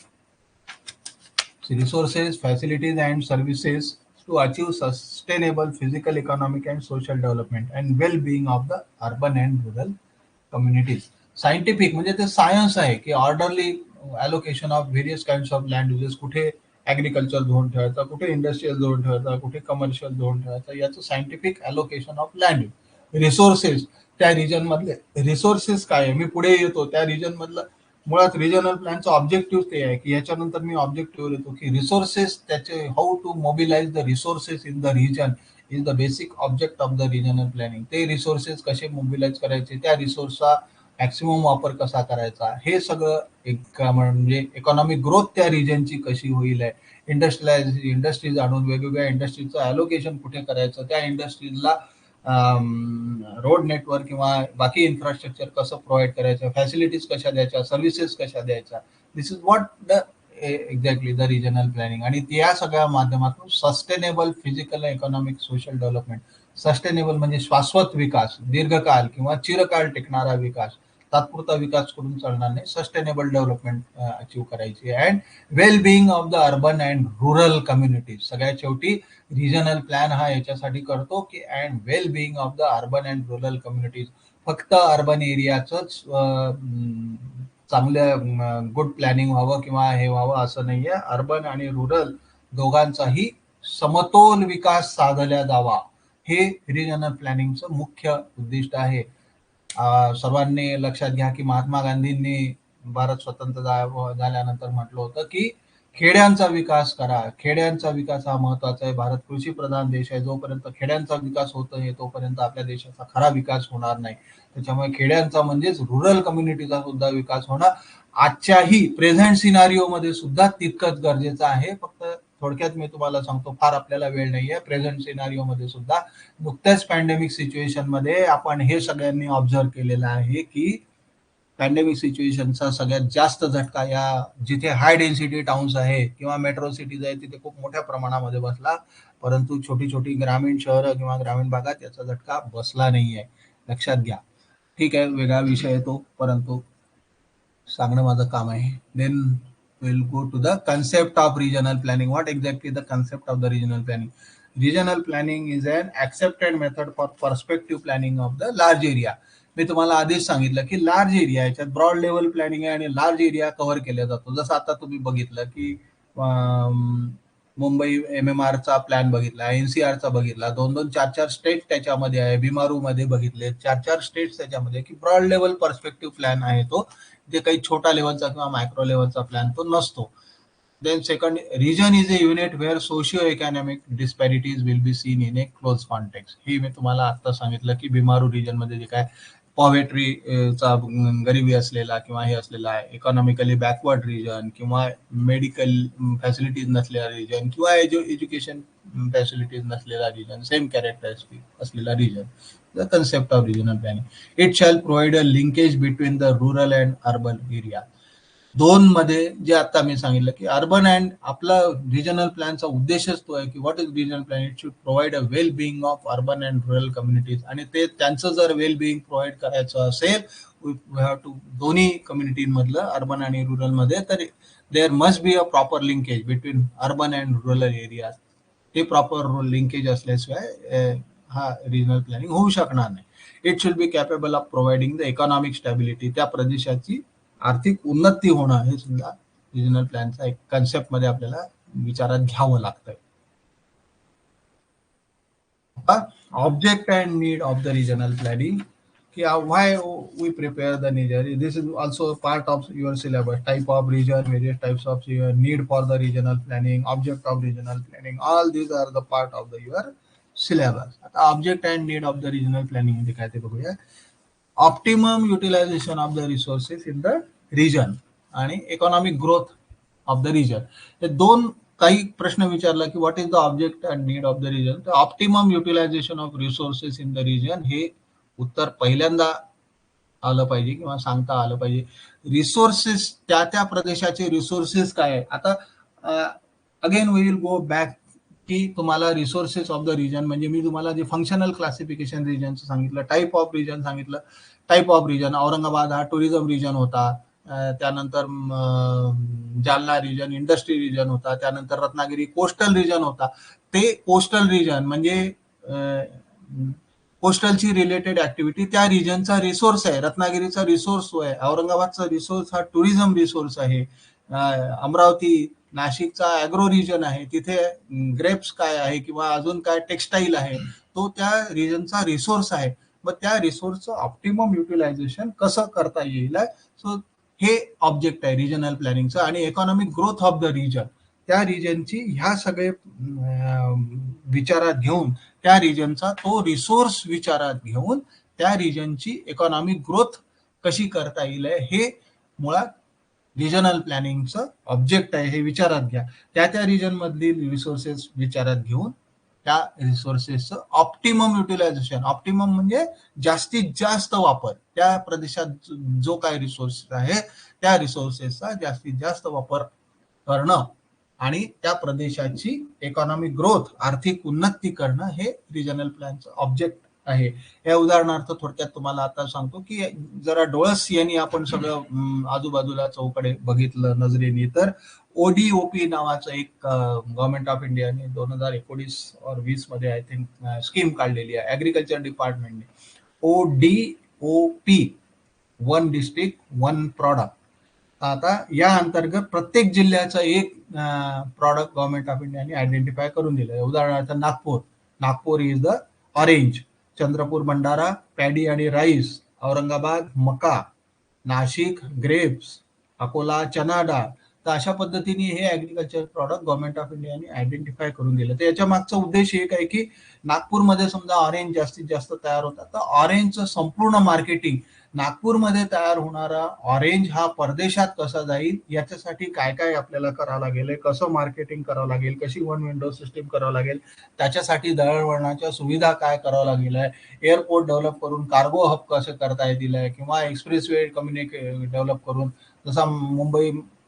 resources, facilities and services to achieve sustainable physical, economic and social development and well-being of the urban and rural communities. Scientific म्हणजे ते science आहे की orderly allocation of various kinds of land uses, कुठे agriculture zone ठेवायचा, कुठे industrial zone ठेवायचा, कुठे commercial zone ठेवायचा, याचं scientific allocation of land, resources, त्या रिजन मधले रिसोर्सेस काय आहे, मी पुढे येतो त्या रिजन मधलं. मुळात रिजनल प्लॅनचं ऑब्जेक्टिव्ह ते आहे की याच्यानंतर मी ऑब्जेक्टिव्ह येतो की रिसोर्सेस, त्याचे how to mobilise the resources in the region is the basic object of the regional planning. ते रिसोर्सेस कसे मोबिलाइज करायचे, त्या रिसोर्सचा मॅक्सिमम वापर कसा करायचा, हे सगळं एक म्हणजे इकॉनॉमिक ग्रोथ त्या रिजनची कशी होईल आहे, इंडस्ट्रीज आणून वेगवेगळ्या इंडस्ट्रीजचं अलोकेशन कुठे करायचं, त्या इंडस्ट्रीजला रोड नेटवर्क किंवा बाकी इन्फ्रास्ट्रक्चर कसं प्रोव्हाइड करायचं, फॅसिलिटीज कशा द्यायच्या, सर्व्हिसेस कशा द्यायच्या. This is what the exactly the regional planning. आणि त्या सगळ्या माध्यमातून sustainable physical economic social development. Sustainable म्हणजे शाश्वत विकास, दीर्घकाळ किंवा चिरकाळ टिकणारा विकास, तात्पुरता विकास करून चालणार नाही, सस्टेनेबल डेव्हलपमेंट अचीव्ह करायची. And well being of the urban and rural communities. सगळ्यात शेवटी रिजनल प्लॅन हा याच्यासाठी करतो की and well being of the urban and rural communities. फक्त अर्बन एरियाचंच चांगलं गुड प्लॅनिंग व्हावं किंवा हे व्हावं असं नाहीये. अर्बन आणि रुरल दोघांचाही समतोल विकास साधला जावा, हे रिजनल प्लॅनिंगचं मुख्य उद्दिष्ट आहे. सर्वांनी लक्षात घ्या की महात्मा गांधींनी भारत स्वतंत्र झाल्यानंतर म्हटलं होतं की खेड्यांचा विकास करा. खेड्यांचा विकास हा महत्वाचा आहे. भारत कृषी प्रधान देश आहे. जोपर्यंत खेड्यांचा विकास होत आहे तोपर्यंत आपल्या देशाचा खरा विकास होणार नाही. त्याच्यामुळे खेड्यांचा म्हणजेच रुरल कम्युनिटीचा सुद्धा विकास होणं आजच्याही प्रेझेंट सिनारिओ मध्ये सुद्धा तितकंच गरजेचं आहे. फक्त थोडक्यात मी तुम्हाला सांगतो, फार आपल्याला वेळ नाहीये. प्रेझेंट सिनारिओ मध्ये सुद्धा नुकत्याच पॅन्डेमिक सिच्युएशन मध्ये आपण हे सगळ्यांनी ऑब्झर्व केलेलं आहे की पॅन्डेमिक सिच्युएशनचा सगळ्यात जास्त झटका या जिथे हाय डेन्सिटी टाउन्स आहे किंवा मेट्रो सिटीज आहे तिथे खूप मोठ्या प्रमाणामध्ये बसला, परंतु छोटी छोटी ग्रामीण शहरं किंवा ग्रामीण भागात याचा झटका बसला नाहीये. लक्षात घ्या. ठीक आहे, वेगळा विषय येतो, परंतु सांगणं माझं काम आहे. Then will go to the concept of regional planning. What exactly the concept of the regional planning? Regional planning is an accepted method for perspective planning of the large area. मी तुम्हाला आधीच सांगितलं की लार्ज एरिया, याच्यात broad level planning आहे आणि large area cover केला जातो. जसं आता तुम्ही बघितलं की मुंबई MMR चा प्लॅन बघितला, NCR चा बघितला, 2-2, 4-4 स्टेट त्याच्यामध्ये आहे. बिमारू मध्ये बघितले 4-4 स्टेट्स त्याच्यामध्ये, की ब्रॉड लेवल पर्स्पेक्टिव्ह प्लॅन आहे तो. जे काही छोटा लेवलचा किंवा मायक्रो लेवलचा प्लॅन तो नसतो. Then second, region is a unit where socio-economic disparities will be seen in a close context. हे मी तुम्हाला आता सांगितलं की बिमारू रिजन मध्ये जे काय पॉवर्टी चा गरिबी असलेला किंवा हे असलेला आहे, इकॉनॉमिकली बॅकवर्ड रिजन किंवा मेडिकल फॅसिलिटीज नसलेला रिजन किंवा एज्युकेशन फॅसिलिटीज नसलेला रिजन, सेम कॅरेक्टरिस्टिक असलेला region. The concept of regional planning, it shall provide a linkage between the rural and urban area. दोन मध्ये जे आता मी सांगितलं की अर्बन अँड, आपला रिजनल प्लॅनचा उद्देशच तो आहे की what is regional plan, it should provide a well being of urban and rural communities. आणि ते त्यांचं जर वेल बिईंग प्रोव्हाइड करायचं असेल वी हॅव टू, दोन्ही कम्युनिटीमधलं अर्बन आणि रुरल मध्ये, तर there must be a proper linkage between urban and rural areas. ते प्रॉपर लिंकेज असल्याशिवाय हा रिजनल प्लॅनिंग होऊ शकणार नाही. It should be capable of providing the economic stability, त्या प्रदेशाची आर्थिक उन्नती होणं हे सुद्धा रिजनल प्लॅनचा एक कन्सेप्ट मध्ये आपल्याला विचारात घ्यावं लागतंय. Object and need of the regional planning, की why we prepare the need. This is also part of your syllabus. Type of region, various types of need for the regional planning, object of regional planning, all these are the part of the your syllabus. आता object and need of the regional planning म्हणजे काय ते बघूया. Optimum utilisation of the resources in the region आणि economic growth of the region. हे दोन काही प्रश्न विचारला की what is the object and need of the region. तर optimum utilisation of resources in the region हे उत्तर पहिल्यांदा आलं पाहिजे किंवा सांगता आलं पाहिजे. रिसोर्सेस, त्या त्या प्रदेशाचे रिसोर्सेस काय आहे. आता again we will go back की तुम्हाला रिसोर्सेस ऑफ द रिजन म्हणजे मी तुम्हाला जे फंक्शनल क्लासिफिकेशन रिजनचं सांगितलं, टाईप ऑफ रिजन सांगितलं. टाईप ऑफ रिजन, औरंगाबाद हा टुरिझम रिजन होता, त्यानंतर जालना रिजन इंडस्ट्री रिजन होता, त्यानंतर रत्नागिरी कोस्टल रिजन होता. ते कोस्टल रिजन म्हणजे कोस्टलची रिलेटेड ऍक्टिव्हिटी त्या रिजनचा रिसोर्स आहे. रत्नागिरीचा रिसोर्स आहे, औरंगाबादचा रिसोर्स हा टुरिझम रिसोर्स आहे, अमरावती नाशिकचा ॲग्रो रिजन आहे, तिथे ग्रेप्स काय आहे किंवा अजून काय टेक्स्टाईल आहे, तो त्या रिजनचा रिसोर्स आहे. मग त्या रिसोर्सचं ऑप्टिमम युटिलायझेशन कसं करता येईल. सो हे ऑब्जेक्ट आहे रिजनल प्लॅनिंगचं. आणि economic growth of the region, त्या रिजनची ह्या सगळे विचारात घेऊन, त्या रिजनचा तो रिसोर्स विचारात घेऊन त्या रिजनची इकॉनॉमिक ग्रोथ कशी करता येईल हे मुळात रिजनल प्लॅनिंगचं ऑब्जेक्ट आहे. हे विचारात घ्या. त्या त्या रिजन मधील रिसोर्सेस विचारात घेऊन त्या रिसोर्सेसचं ऑप्टिमम युटिलायझेशन, ऑप्टिमम म्हणजे जास्तीत जास्त वापर, त्या प्रदेशात जो काय रिसोर्स आहे त्या रिसोर्सेसचा जास्तीत जास्त वापर करणं आणि त्या प्रदेशाची इकॉनॉमिक ग्रोथ, आर्थिक उन्नती करणं हे रिजनल प्लॅनचं ऑब्जेक्ट आहे. या उदाहरणार्थ थोडक्यात तुम्हाला आता सांगतो की जरा डोळस यांनी आपण सगळं आजूबाजूला चौकडे बघितलं नजरेने, तर ओडीओपी नावाचं एक गव्हर्नमेंट ऑफ इंडियाने 2019 और 20 मध्ये आय थिंक स्कीम काढलेली आहे ऍग्रिकल्चर डिपार्टमेंटने. ODOP, one district one product. आता या अंतर्गत प्रत्येक जिल्ह्याचं एक प्रॉडक्ट गव्हर्नमेंट ऑफ इंडियाने आयडेंटिफाय करून दिलं. उदाहरणार्थ Nagpur is the orange, Chandrapur Bhandara paddy आणि राईस, औरंगाबाद मका, नाशिक ग्रेप्स, अकोला चना डाळ. तर अशा पद्धतीने हे ऍग्रिकल्चर प्रॉडक्ट गव्हर्नमेंट ऑफ इंडियाने आयडेंटिफाय करून दिलं. तर याच्या मागचा उद्देश एक आहे की नागपूरमध्ये समजा ऑरेंज जास्तीत जास्त तयार होतात, तर ऑरेंजचं संपूर्ण मार्केटिंग, नागपूरमध्ये तयार होणारा ऑरेंज हा परदेशात कसा जाईल याच्यासाठी काय काय आपल्याला करावं लागेल, कसं मार्केटिंग करावं लागेल, कशी वन विंडो सिस्टीम करावं लागेल, त्याच्यासाठी दळणवळणाच्या सुविधा काय करावं लागेल आहे, एअरपोर्ट डेव्हलप करून कार्गो हब कसं करता येतील आहे, किंवा एक्सप्रेस वे डेव्हलप करून, जसा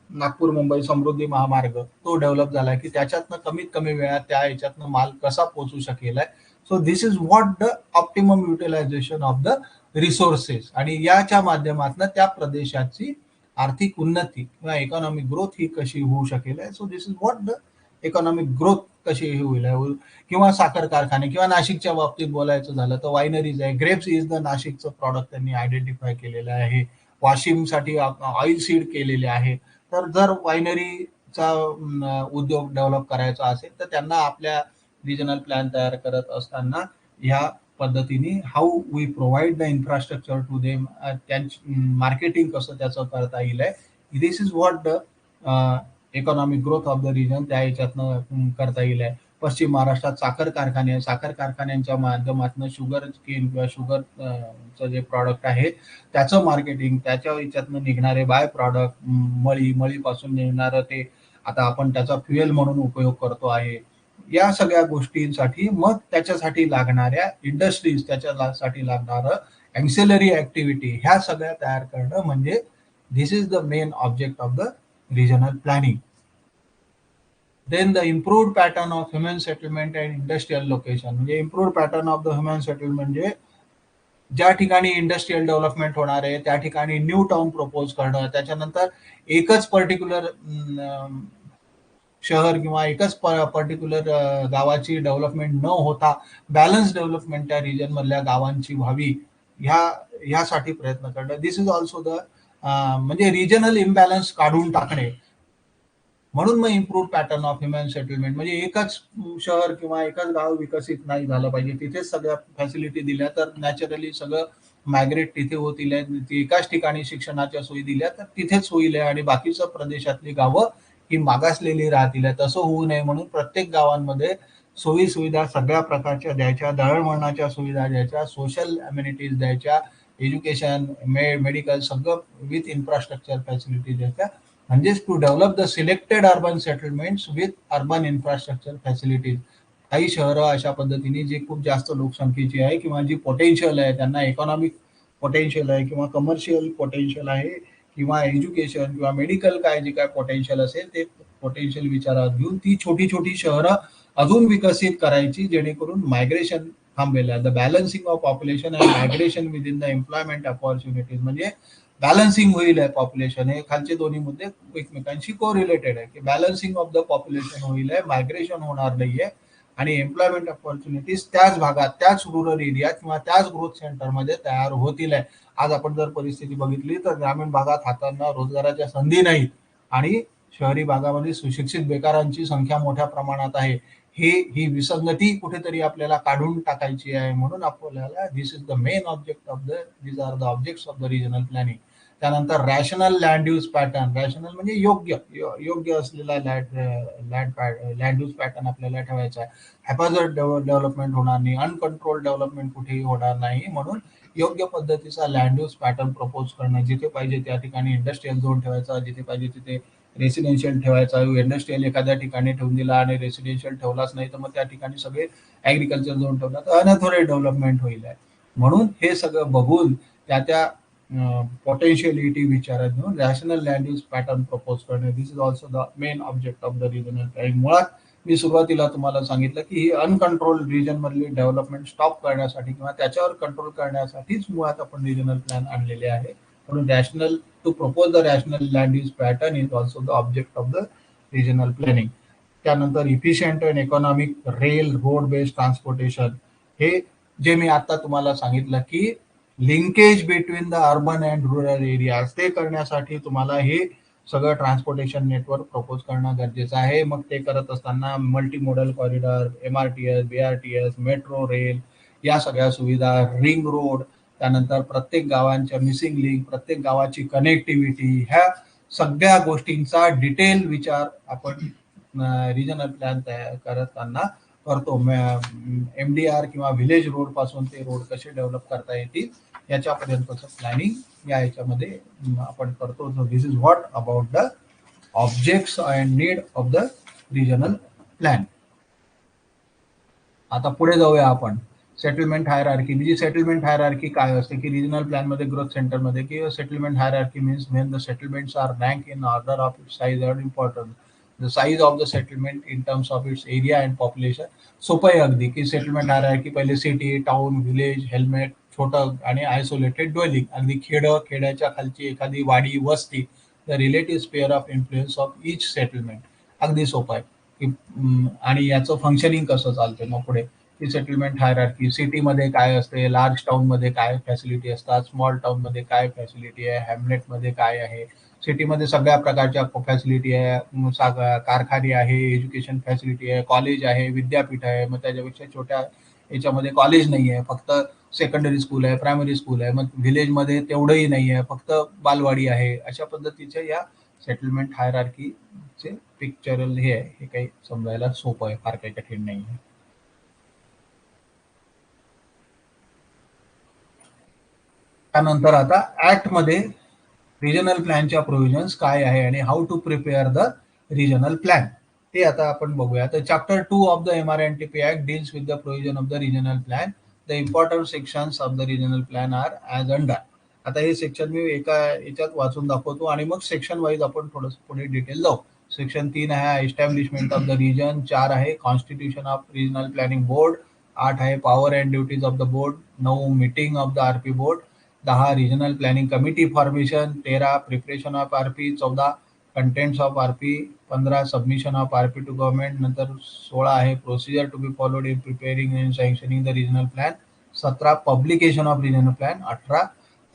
नागपूर मुंबई समृद्धी महामार्ग तो डेव्हलप झाला की त्याच्यातनं कमीत कमी वेळात त्या ह्याच्यातनं माल कसा पोहोचू शकेल आहे. So this is what the optimum utilisation of the resources. आणि याच्या माध्यमातून त्या प्रदेशाची आर्थिक उन्नती किंवा इकॉनॉमिक ग्रोथ ही कशी होऊ शकेल. So this is what the economic growth कशी होईल. किंवा साखर कारखाने, किंवा नाशिकच्या बाबतीत बोलायचं झालं तर वायनरीज आहे, ग्रेप्स इज द नाशिकचं प्रॉडक्ट त्यांनी आयडेंटिफाय केलेलं आहे. वाशिमसाठी ऑइल सीड केलेले आहे. तर जर वायनरीचा उद्योग डेव्हलप करायचा असेल तर त्यांना आपल्या रिजनल प्लॅन तयार करत असताना ह्या पद्धतीने how we provide the infrastructure to them, marketing कसं त्याचं करता येईल आहे. This is what the economic growth of the region त्या ह्याच्यातनं करता येईल आहे. पश्चिम महाराष्ट्रात साखर कारखाने आहे, साखर कारखान्यांच्या माध्यमातून शुगर केन किंवा शुगरचं जे प्रॉडक्ट आहे त्याचं मार्केटिंग, त्याच्या ह्याच्यातनं निघणारे बाय प्रॉडक्ट, मळीपासून निघणारं ते आता आपण त्याचा फ्युएल म्हणून उपयोग करतो आहे. या सगळ्या गोष्टींसाठी मग त्याच्यासाठी लागणाऱ्या इंडस्ट्रीज, त्याच्यासाठी लागणारं ॲन्सिलरी ऍक्टिव्हिटी, ह्या सगळ्या तयार करणं म्हणजे this is the main object of the regional planning. Then the improved pattern of human settlement and industrial location. म्हणजे improved pattern of the human settlement म्हणजे ज्या ठिकाणी इंडस्ट्रियल डेव्हलपमेंट होणार आहे त्या ठिकाणी न्यू टाउन प्रपोज करणं, त्याच्यानंतर एकच पर्टिक्युलर शहर किंवा एकच पर्टिक्युलर गावाची डेव्हलपमेंट न होता बॅलन्स डेव्हलपमेंट त्या रिजन मधल्या गावांची व्हावी, ह्यासाठी प्रयत्न करणं. दिस इज ऑल्सो द म्हणजे रिजनल इम्बॅलन्स काढून टाकणे. म्हणून मग improved pattern of human settlement म्हणजे एकच शहर किंवा एकच गाव विकसित नाही झालं पाहिजे, तिथेच सगळ्या फॅसिलिटी दिल्या तर नॅचरली सगळं मायग्रेट तिथे होतील. एकाच ठिकाणी शिक्षणाच्या सोयी दिल्या तर तिथेच होईल आणि बाकीच्या प्रदेशातली गावं ही मागासलेली राहतील. तसं होऊ नये म्हणून प्रत्येक गावांमध्ये सोयी सुविधा सगळ्या प्रकारच्या द्यायच्या, दळणवळणाच्या सुविधा द्यायच्या, सोशल अम्युनिटीज द्यायच्या, एज्युकेशन, मेडिकल सगळं विथ इन्फ्रास्ट्रक्चर फॅसिलिटी द्यायच्या. म्हणजेच to develop the selected urban settlements with urban infrastructure facilities. काही शहरं अशा पद्धतीने जी खूप जास्त लोकसंख्येची आहे किंवा जी पोटेन्शियल आहे, त्यांना इकॉनॉमिक पोटेन्शियल आहे किंवा कमर्शियल पोटेन्शियल आहे किंवा एज्युकेशन किंवा मेडिकल काय जे काय पोटेन्शियल असेल ते पोटेन्शियल विचारात घेऊन ती छोटी छोटी शहरं अजून विकसित करायची, जेणेकरून मायग्रेशन थांबेल. The balancing of population and migration with in the employment opportunities. म्हणजे बॅलन्सिंग होईल आहे पॉप्युलेशन, हे खालचे दोन्ही मुद्दे एकमेकांशी को रिलेटेड आहे की बॅलन्सिंग ऑफ द पॉप्युलेशन होईल आहे, मायग्रेशन होणार नाहीये. आणि एम्प्लॉयमेंट ऑपॉर्च्युनिटीज त्याच भागात, त्याच रुरल एरिया किंवा त्याच ग्रोथ सेंटरमध्ये तयार होतील आहे. आज आपण जर परिस्थिती बघितली तर ग्रामीण भागात हातांना रोजगाराच्या संधी नाहीत आणि शहरी भागामध्ये सुशिक्षित बेकारांची संख्या मोठ्या प्रमाणात आहे. ही विसंगती कुठेतरी आपल्याला काढून टाकायची आहे. म्हणून आपल्याला this is the main object of the these are the objects of the regional planning. त्यानंतर rational land use pattern. Rational म्हणजे योग्य असलेला लँड यूज पॅटर्न आपल्याला ठेवायचा आहे. हॅपॅझर्ड डेव्हलपमेंट होणार नाही, अनकंट्रोल डेव्हलपमेंट कुठेही होणार नाही. म्हणून योग्य पद्धतीचा लँड यूज पॅटर्न प्रपोज करणं. जिथे पाहिजे त्या ठिकाणी इंडस्ट्रियल झोन ठेवायचा, जिथे पाहिजे तिथे रेसिडेन्शियल ठेवायचा. इंडस्ट्रियल एखाद्या ठिकाणी ठेवून दिला आणि रेसिडेन्शियल ठेवलाच नाही तर मग त्या ठिकाणी सगळे ऍग्रिकल्चर झोन ठेवला तर अनथोरेट डेव्हलपमेंट होईल आहे. म्हणून हे सगळं बघून त्या पोटेन्शियलिटी विचारात घेऊन rational land use pattern propose करणे. This is also the main object of the regional planning. मुळात मी सुरुवातीला तुम्हाला सांगितलं की ही अनकंट्रोल रिजन मधली डेव्हलपमेंट स्टॉप करण्यासाठी किंवा त्याच्यावर कंट्रोल करण्यासाठीच मुळात आपण रिजनल प्लॅन आणलेले आहे. म्हणून rational to propose the rational land use pattern is also the object of the regional planning. त्यानंतर efficient and economic rail road based transportation. हे जे मी आता तुम्हाला सांगितलं की linkage between the urban and rural areas, ते करण्यासाठी तुम्हाला हे सगळं ट्रान्सपोर्टेशन नेटवर्क प्रपोज करणं गरजेचं आहे. मग ते करत असताना multi modal corridor, MRTS, BRTS, metro rail या सगळ्या सुविधा, रिंग रोड, त्यानंतर प्रत्येक गावांच्या मिसिंग लिंक, प्रत्येक गावाची कनेक्टिव्हिटी, ह्या सगळ्या गोष्टींचा डिटेल विचार आपण रिजनल प्लॅन तयार करताना करतो. MDR किंवा व्हिलेज रोड पासून ते रोड कसे डेव्हलप करता येतील याच्यापर्यंतचं प्लॅनिंग या याच्यामध्ये आपण करतो. So this is what about the objects and need of the regional plan. आता पुढे जाऊया आपण. Settlement hierarchy. म्हणजे सेटलमेंट हायरार्की काय असते की रिजनल प्लॅन मध्ये ग्रोथ सेंटर मध्ये की settlement hierarchy means when the settlements are rank in order of size and importance. The size of the settlement in terms of its area and population. सोपं आहे अगदी की सेटलमेंट हायरार्की पहिले city, town, village, helmet, छोटं आणि isolated dwelling, अगदी खेड्याच्या खालची एखादी वाडी, वस्ती, the relative spare of influence of each settlement. अगदी सोपं आहे की आणि याचं फंक्शनिंग कसं चालते. मग पुढे की सेटलमेंट हायरार्की. सिटीमध्ये काय असते, लार्ज टाउनमध्ये काय फॅसिलिटी असतात, स्मॉल टाउनमध्ये काय फॅसिलिटी आहे, हॅमलेटमध्ये काय आहे. सिटीमध्ये सगळ्या प्रकारच्या फॅसिलिटी आहे, कारखाने आहे, एज्युकेशन फॅसिलिटी आहे, कॉलेज आहे, विद्यापीठ आहे. मग त्याच्यापेक्षा छोट्या याच्यामध्ये कॉलेज नाही आहे, फक्त सेकंडरी स्कूल आहे, प्रायमरी स्कूल आहे. मग व्हिलेजमध्ये तेवढंही नाही आहे, फक्त बालवाडी आहे. अशा पद्धतीच्या या सेटलमेंट हायरार्कीचे पिक्चरल हे आहे. हे काही समजायला सोपं आहे, फार काही कठीण नाही आहे. त्यानंतर आता ऍक्ट मध्ये रिजनल प्लॅनच्या प्रोव्हिजन्स काय आहे आणि how to prepare the regional plan ते आता आपण बघूया. तर chapter 2 of the MRNTP act deals with the provision of the regional plan. The important sections of the regional plan are as under. आता हे सेक्शन मी एका याच्यात वाचून दाखवतो आणि मग सेक्शन वाईज आपण थोडंसं पुढे डिटेल जाऊ. सेक्शन 3 आहे एस्टॅब्लिशमेंट ऑफ द रिजन, 4 आहे constitution of regional planning board, 8 आहे power and duties of the board, 9 meeting of the RP board, 10 regional planning committee formation, 13 preparation of RP, 14 contents of RP, 15 submission of RP to government, नंतर 16 आहे procedure to be followed in preparing and sanctioning the regional plan, 17 publication of regional plan, 18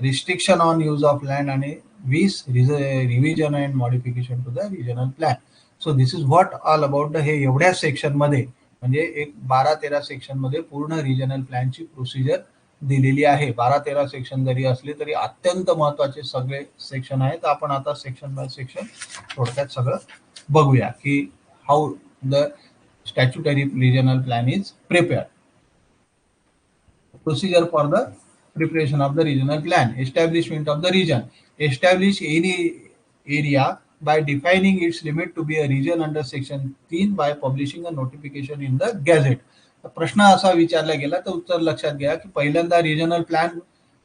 restriction on use of land आणि 20 revision and modification to the regional plan. So this is what all about the हे एवढ्या section मध्ये म्हणजे एक 12-13 section मध्ये पूर्ण regional प्लॅनची procedure दिलेली आहे. 12-13 सेक्शन जरी असले तरी अत्यंत महत्वाचे सगळे सेक्शन आहेत. आपण आता सेक्शन बाय सेक्शन थोडक्यात सगळं बघूया की how the statutory regional plan is prepare. Procedure for the preparation of the regional plan. Establishment of the region. Establish any area by defining its limit to be a region under section 3 by publishing a notification in the gazette. प्रश्न असा विचारला गेला तर उत्तर लक्षात घ्या की पहिल्यांदा रिजनल प्लॅन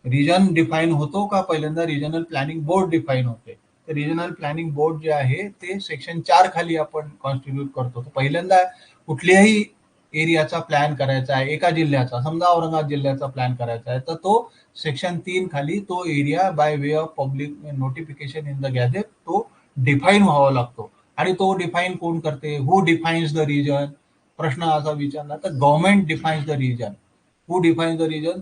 रिजन डिफाईन होतो का पहिल्यांदा रिजनल प्लॅनिंग बोर्ड डिफाईन होते. तर रिजनल प्लॅनिंग बोर्ड जे आहे ते सेक्शन 4 खाली आपण कॉन्स्टिट्यूट करतो. पहिल्यांदा कुठल्याही एरियाचा प्लॅन करायचा आहे, एका जिल्ह्याचा, समजा औरंगाबाद जिल्ह्याचा प्लॅन करायचा आहे, तर तो सेक्शन 3 खाली तो area by way of public notification in the gadget तो डिफाईन व्हावा लागतो. आणि तो डिफाईन कोण करते, हु डिफाईन्स द रिजन, प्रश्न असा विचारला तर government defines the region. Who defines the region?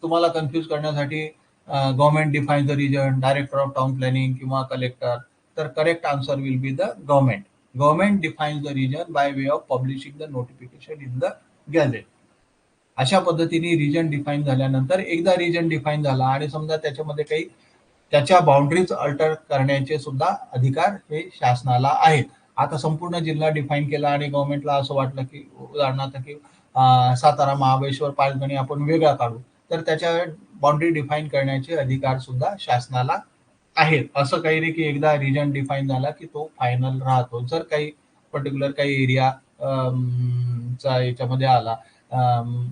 तुम्हाला कन्फ्यूज करण्यासाठी government defines the region, director of town planning किंवा कलेक्टर. तर correct answer will be the government. Government defines the region by way of publishing the notification in the gadget. अशा पद्धतीने region define झाल्यानंतर, एकदा region define झाला आणि समजा त्याच्यामध्ये काही त्याच्या बाउंड्रीज अल्टर करण्याचे सुद्धा अधिकार हे शासनाला आहेत. आता संपूर्ण जिल्हा डिफाईन केला आणि गव्हर्नमेंटला असं वाटलं की उदाहरणार्थ की सातारा, महाबळेश्वर, पाचगणी आपण वेगळा काढू, तर त्याच्या बाउंड्री डिफाईन करण्याचे अधिकार सुद्धा शासनाला आहेत. असं काही नाही की एकदा रिजन डिफाईन झाला की तो फायनल राहतो. जर काही पर्टिक्युलर काही एरिया चा याच्यामध्ये आला,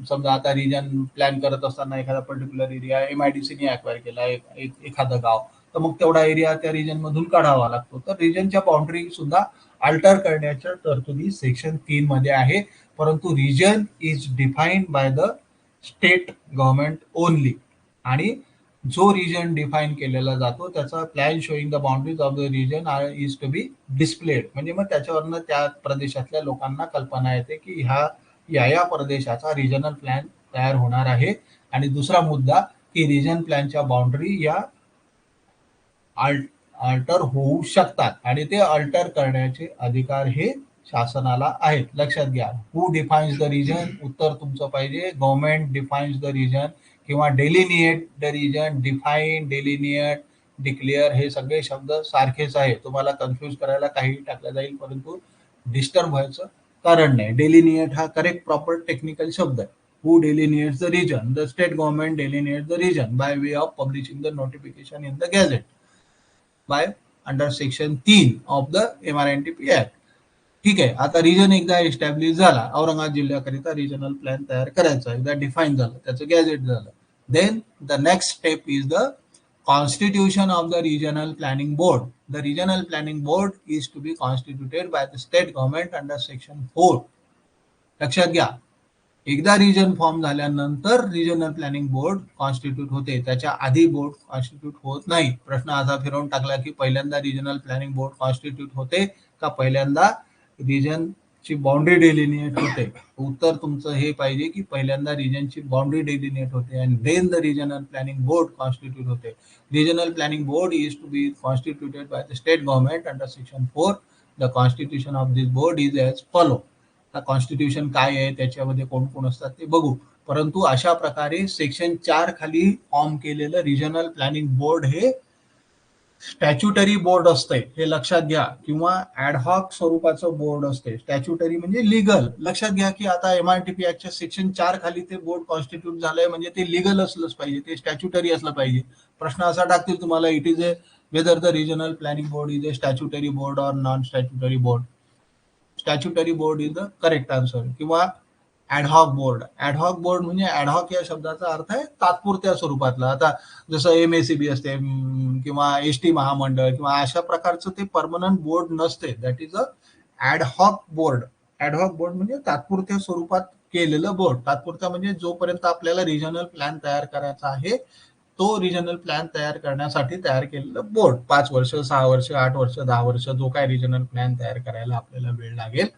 समजा आता रिजन प्लॅन करत असताना एखादा पर्टिक्युलर एरिया MIDCने अक्वायर केला, एखादं गाव, तर मग तेवढा एरिया त्या रिजन मधून काढावा लागतो. तर रिजनच्या बाउंड्री सुद्धा अल्टर करण्याच्या तरतुदी सेक्शन 3 मध्ये आहे. परंतु region is defined by the state government only. आणि जो रिजन डिफाईन केलेला जातो त्याचा plan showing the boundaries of the region is to be displayed. म्हणजे मग त्याच्यावरनं त्या प्रदेशातल्या लोकांना कल्पना येते की या प्रदेशाचा रिजनल प्लॅन तयार होणार आहे. आणि दुसरा मुद्दा की रिजन प्लॅनच्या बाउंड्री या अल्टर होऊ शकतात आणि ते अल्टर करण्याचे अधिकार हे शासनाला आहेत. लक्षात घ्या. हू डिफाईन्स द रिजन? उत्तर तुमचं पाहिजे गव्हर्नमेंट डिफाईन्स द रिजन किंवा delineate the region. Define, delineate, declare हे सगळे शब्द सारखेच आहे. तुम्हाला कन्फ्यूज करायला काही टाकलं जाईल परंतु डिस्टर्ब व्हायचं कारण नाही. डेलिनिएट हा करेक्ट प्रॉपर टेक्निकल शब्द आहे. Who delineates the region? The state government delineates the region by way of publishing the notification in the gazette by under section 3 of the MRNTP Act. ठीक आहे. आता region एकदा establish झाला, Aurangabad जिल्ह्याकरिता regional plan तयार करायचा, एकदा डिफाईन झालं, त्याचं गॅझेट झालं. Then the next step is the constitution of the regional planning board. The regional planning board is to be constituted by the state government under section 4. लक्षात घ्या. एकदा रिजन फॉर्म झाल्यानंतर रिजनल प्लॅनिंग बोर्ड कॉन्स्टिट्यूट होते, त्याच्या आधी board constitute होत नाही. प्रश्न असा फिरवून टाकला की पहिल्यांदा रिजनल प्लॅनिंग बोर्ड कॉन्स्टिट्यूट होते का पहिल्यांदा रिजनची बाउंड्री डेलिनिएट होते? उत्तर तुमचं हे पाहिजे की पहिल्यांदा रिजनची बाउंड्री डेलिनिएट होते आणि then the regional planning board constitute होते. Regional planning board is to be constituted by the state government under section 4. The constitution of this board is as follow. Constitution काय आहे, त्याच्यामध्ये कोण कोण असतात ते बघू. परंतु अशा प्रकारे सेक्शन 4 खाली फॉर्म केलेलं रिजनल प्लॅनिंग बोर्ड हे स्टॅच्युटरी बोर्ड असते, हे लक्षात घ्या, किंवा ऍडहॉक स्वरूपाचं बोर्ड असते. स्टॅच्युटरी म्हणजे लिगल. लक्षात घ्या की आता MRTP ऍक्टच्या सेक्शन 4 खाली ते बोर्ड कॉन्स्टिट्यूट झालंय म्हणजे ते लिगल असलंच पाहिजे, ते स्टॅच्युटरी असलं पाहिजे. प्रश्न असा टाकतील तुम्हाला, it is A weather the regional planning board is a statutory board or non statutory board. Statutory board is the correct answer. किंवा ऍडहॉक बोर्ड. ऍडहॉक बोर्ड म्हणजे ऍडहॉक या शब्दाचा अर्थ आहे तात्पुरत्या स्वरूपातला. आता जसं MACB असते किंवा ST महामंडळ किंवा अशा प्रकारचं ते परमनंट बोर्ड नसते. That is a ad hoc board. Ad hoc board म्हणजे तात्पुरत्या स्वरूपात केलेलं बोर्ड. तात्पुरता म्हणजे जोपर्यंत आपल्याला रिजनल प्लॅन तयार करायचा आहे तो रिजनल प्लॅन तयार करण्यासाठी तयार केलेलं बोर्ड. 5 वर्ष, 6 वर्ष, 8 वर्ष, 10 वर्ष जो काय रिजनल प्लॅन तयार करायला आपल्याला वेळ लागेल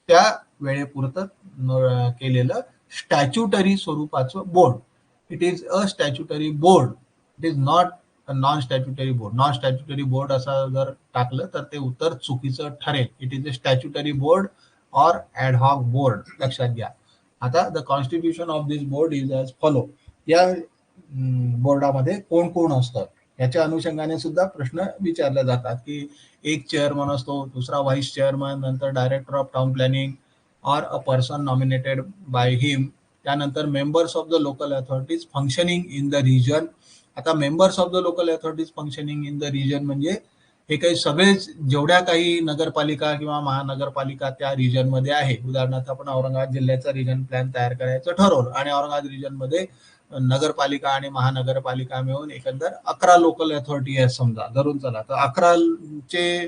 त्या वेळेपुरतं केलेलं स्टॅच्युटरी स्वरूपाचं board. It is a statutory board. It is not a non statutory board. Non statutory board असं जर टाकलं तर ते उत्तर चुकीचं ठरेल. It is a statutory board or ad hoc board. लक्षात घ्या. आता the constitution of this board is as follow. या बोर्डामध्ये कोण कोण असतं याच्या अनुषंगाने सुद्धा प्रश्न विचारले जातात की एक चेअरमन असतो, दुसरा व्हाईस चेअरमन, नंतर director of town planning or a person nominated by him. त्यानंतर members of the local authorities functioning in the region. आता members of the local authorities functioning in the region म्हणजे हे काही सगळेच जेवढ्या काही नगरपालिका किंवा महानगरपालिका त्या रिजनमध्ये आहे. उदाहरणार्थ आपण औरंगाबाद जिल्ह्याचा रिजन प्लॅन तयार करायचं ठरवलं आणि औरंगाबाद रिजनमध्ये नगरपालिका आणि महानगरपालिका मिळून एकंदर 11 लोकल अथॉरिटी आहे समजा, धरून चला. तर 11चे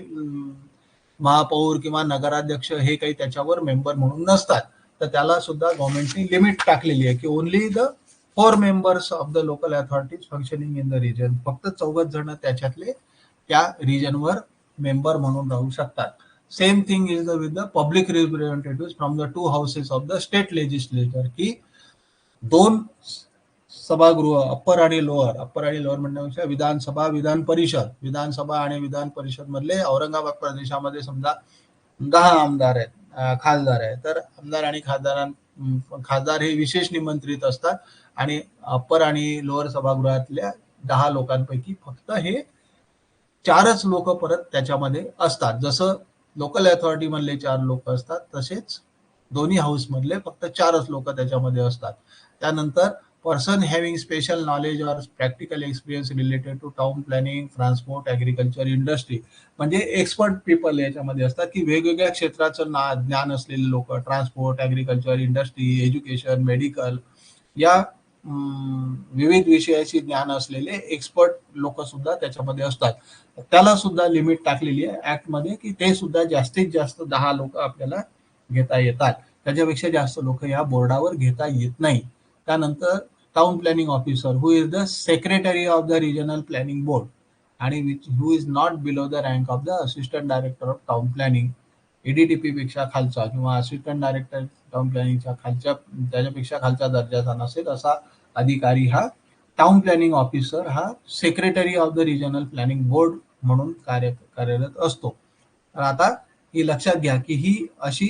महापौर किंवा नगराध्यक्ष हे काही त्याच्यावर मेंबर म्हणून नसतात. तर त्याला सुद्धा गव्हर्नमेंटने लिमिट टाकलेली आहे की only the 4 members of the local authorities functioning in the region. फक्त 14 जण त्याच्यातले त्या रिजनवर मेंबर म्हणून राहू शकतात. Same thing is with the public representative from the two houses of the state legislature, की दोन सभागृह अप्पर आणि लोअर म्हणण्यापेक्षा विधानसभा विधानसभा आणि विधान परिषद मधले औरंगाबाद प्रदेशामध्ये समजा 10 आमदार आहेत, खासदार आहेत, तर आमदार आणि खासदार हे विशेष निमंत्रित असतात आणि अप्पर आणि लोअर सभागृहातल्या 10 लोकांपैकी फक्त हे 4च लोक परत त्याच्यामध्ये असतात. जसं लोकल अथॉरिटी मधले 4 लोक असतात तसेच दोन्ही हाऊस मधले फक्त 4च लोक त्याच्यामध्ये असतात. त्यानंतर person having special knowledge or practical experience related to town planning, transport, agriculture, industry, म्हणजे एक्सपर्ट पीपल याच्यामध्ये असतात की वेगवेगळ्या क्षेत्राचं ज्ञान असलेले लोक, transport, agriculture, industry, education, medical या विविध विषयाची ज्ञान असलेले एक्सपर्ट लोक सुद्धा त्याच्यामध्ये असतात. त्याला सुद्धा लिमिट टाकलेली आहे ऍक्ट मध्ये की ते सुद्धा जास्तीत जास्त 10 लोक आपल्याला घेता येतात, त्याच्यापेक्षा जास्त लोक या बोर्डावर घेता येत नाही. त्यानंतर town planning officer who is the secretary of the regional planning board आणि who is not below the rank of the assistant director of town planning, ADTP पेक्षा खालचा किंवा असिस्टंट डायरेक्टर टाउन प्लॅनिंगच्या खालच्या त्याच्यापेक्षा खालच्या दर्जाचा नसेल असा अधिकारी हा टाउन प्लॅनिंग ऑफिसर हा secretary of the regional planning board म्हणून कार्यरत असतो. तर आता ही लक्षात घ्या की ही अशी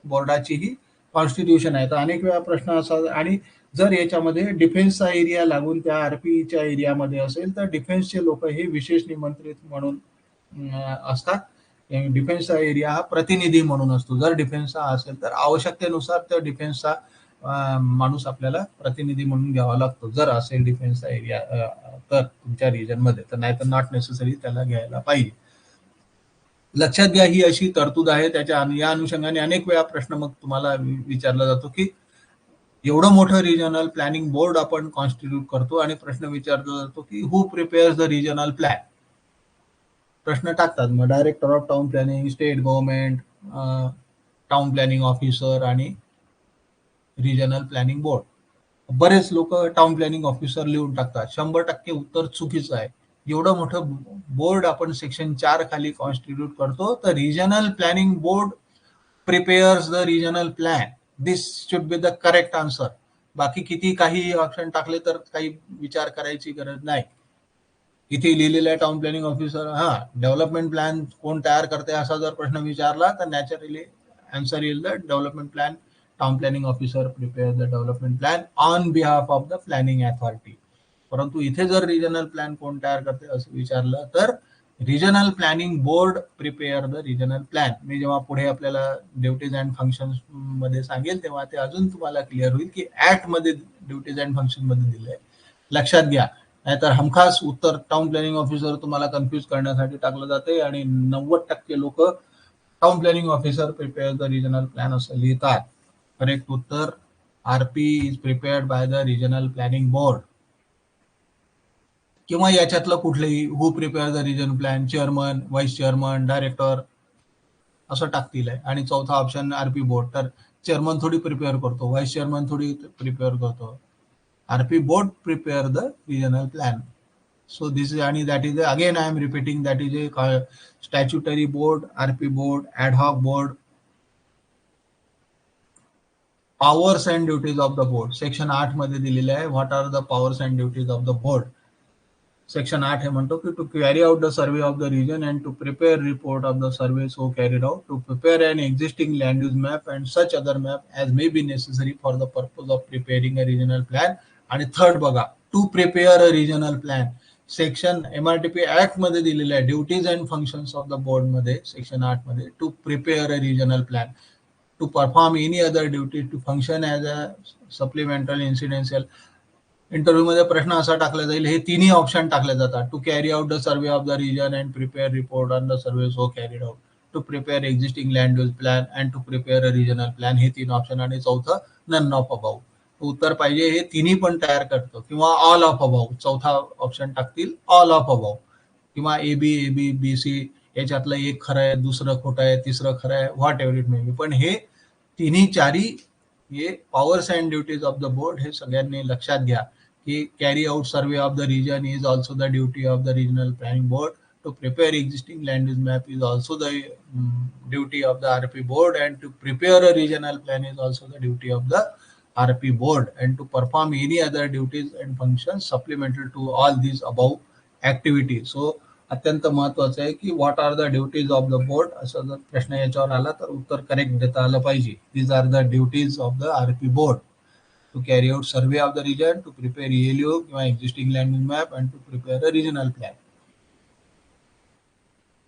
बोर्डाची ही कॉन्स्टिट्यूशन आहे. तर अनेक वेळा प्रश्न असा, आणि जर याच्यामध्ये डिफेन्सचा एरिया लागून त्या आरपीच्या एरियामध्ये असेल तर डिफेन्सचे लोक हे विशेष निमंत्रित म्हणून असतात. डिफेन्सचा एरिया हा प्रतिनिधी म्हणून असतो. जर डिफेन्सचा असेल तर आवश्यकतेनुसार त्या डिफेन्सचा माणूस आपल्याला प्रतिनिधी म्हणून घ्यावा लागतो जर असेल डिफेन्सचा एरिया तर तुमच्या रिजन मध्ये, तर नाही तर नॉट नेसेसरी त्याला घ्यायला पाहिजे. लक्षात घ्या ही अशी तरतूद आहे. त्याच्या या अनुषंगाने अनेक वेळा प्रश्न मग तुम्हाला विचारला जातो की एवढं मोठं रिजनल प्लॅनिंग बोर्ड आपण कॉन्स्टिट्यूट करतो आणि प्रश्न विचारला जातो की हु प्रिपेअर्स द रिजनल प्लॅन. प्रश्न टाकतात मग director of town planning, state government, town planning officer आणि रिजनल प्लॅनिंग बोर्ड. बरेच लोक टाउन प्लॅनिंग ऑफिसर लिहून टाकतात. 100% उत्तर चुकीचं आहे. एवढं मोठं बोर्ड आपण सेक्शन 4 खाली कॉन्स्टिट्यूट करतो, तर regional planning board prepares the regional plan. This should be the correct answer. बाकी किती काही ऑप्शन टाकले तर काही विचार करायची गरज नाही. इथे लिहिलेलं आहे town planning officer, development plan कोण तयार करते असा जर प्रश्न विचारला तर नॅचरली आन्सर येईल the development plan. Town planning officer prepare the development plan on behalf of the planning authority. परंतु इथे जर रिजनल प्लॅन कोण तयार करते असं विचारलं तर regional planning board prepare the regional plan. मी जेव्हा पुढे आपल्याला ड्युटीज अँड फंक्शन्स मध्ये सांगेल तेव्हा ते अजून तुम्हाला क्लिअर होईल की ऍक्ट मध्ये ड्युटीज अँड फंक्शन मध्ये दिलंय. लक्षात घ्या, नाहीतर हमखास उत्तर टाउन प्लॅनिंग ऑफिसर तुम्हाला कन्फ्युज करण्यासाठी टाकलं जाते आणि 90% लोक town planning officer prepare the regional plan असं लिहितात. करेक्ट उत्तर RP is prepared by the regional planning board. किंवा याच्यातलं कुठलंही who prepare the region plan, chairman, vice chairman, director असं टाकतील आहे. आणि चौथा ऑप्शन आरपी बोर्ड, तर चेअरमन थोडी प्रिपेअर करतो, व्हाईस चेअरमन थोडी प्रिपेअर करतो. RP board prepare the regional plan. So this is, and that is again I am repeating, that is a statutory board, RP board, ad hoc board. Powers and duties of the board section 8 मध्ये दिलेले आहे. What are the powers and duties of the board? Section 8 हे म्हणतो की to carry out the survey of the region and to prepare report of the survey so carried out, to prepare an existing land use map and such other map as may be necessary for the purpose of preparing a regional plan. आणि third बघा, to prepare a regional plan. Section MRTP act मध्ये दिलेलं आहे duties and functions of the board मध्ये section 8 मध्ये to prepare a regional plan, to perform any other duty, to function as a supplemental incidental. Interview मध्ये प्रश्न असा टाकला जाईल, हे तिन्ही ऑप्शन टाकले जातात. To carry out the survey of the region and prepare report on the survey so carried out, to prepare existing land use plan and to prepare a regional plan. हे 3 ऑप्शन आणि चौथं none of above. उत्तर पाहिजे हे तिन्ही पण तयार करतो किंवा ऑल ऑफ अबाऊ. चौथा ऑप्शन टाकतील ऑल ऑफ अबाऊ किंवा ए बी बी सी याच्यातलं एक खरं आहे, दुसरं खोटं आहे, तिसरं खरं आहे, व्हॉट एव्हर इट मे बी. पण हे तिन्ही चारी हे powers and duties of the board हे सगळ्यांनी लक्षात घ्या की carry out survey of the region is also the duty of the regional planning board. to prepare existing land use map is also the duty of the RP board, and to prepare a regional plan is also the duty of the RP board, and to perform any other duties and functions supplemental to all these above activities. So अत्यंत महत्वाचं आहे की what are the duties of the board, असं जर प्रश्न याच्यावर आला तर उत्तर करेक्ट देता आलं पाहिजे. These are the duties of the RP board: to carry out survey of the region, to prepare ELU किंवा existing land use map, and to prepare a regional plan.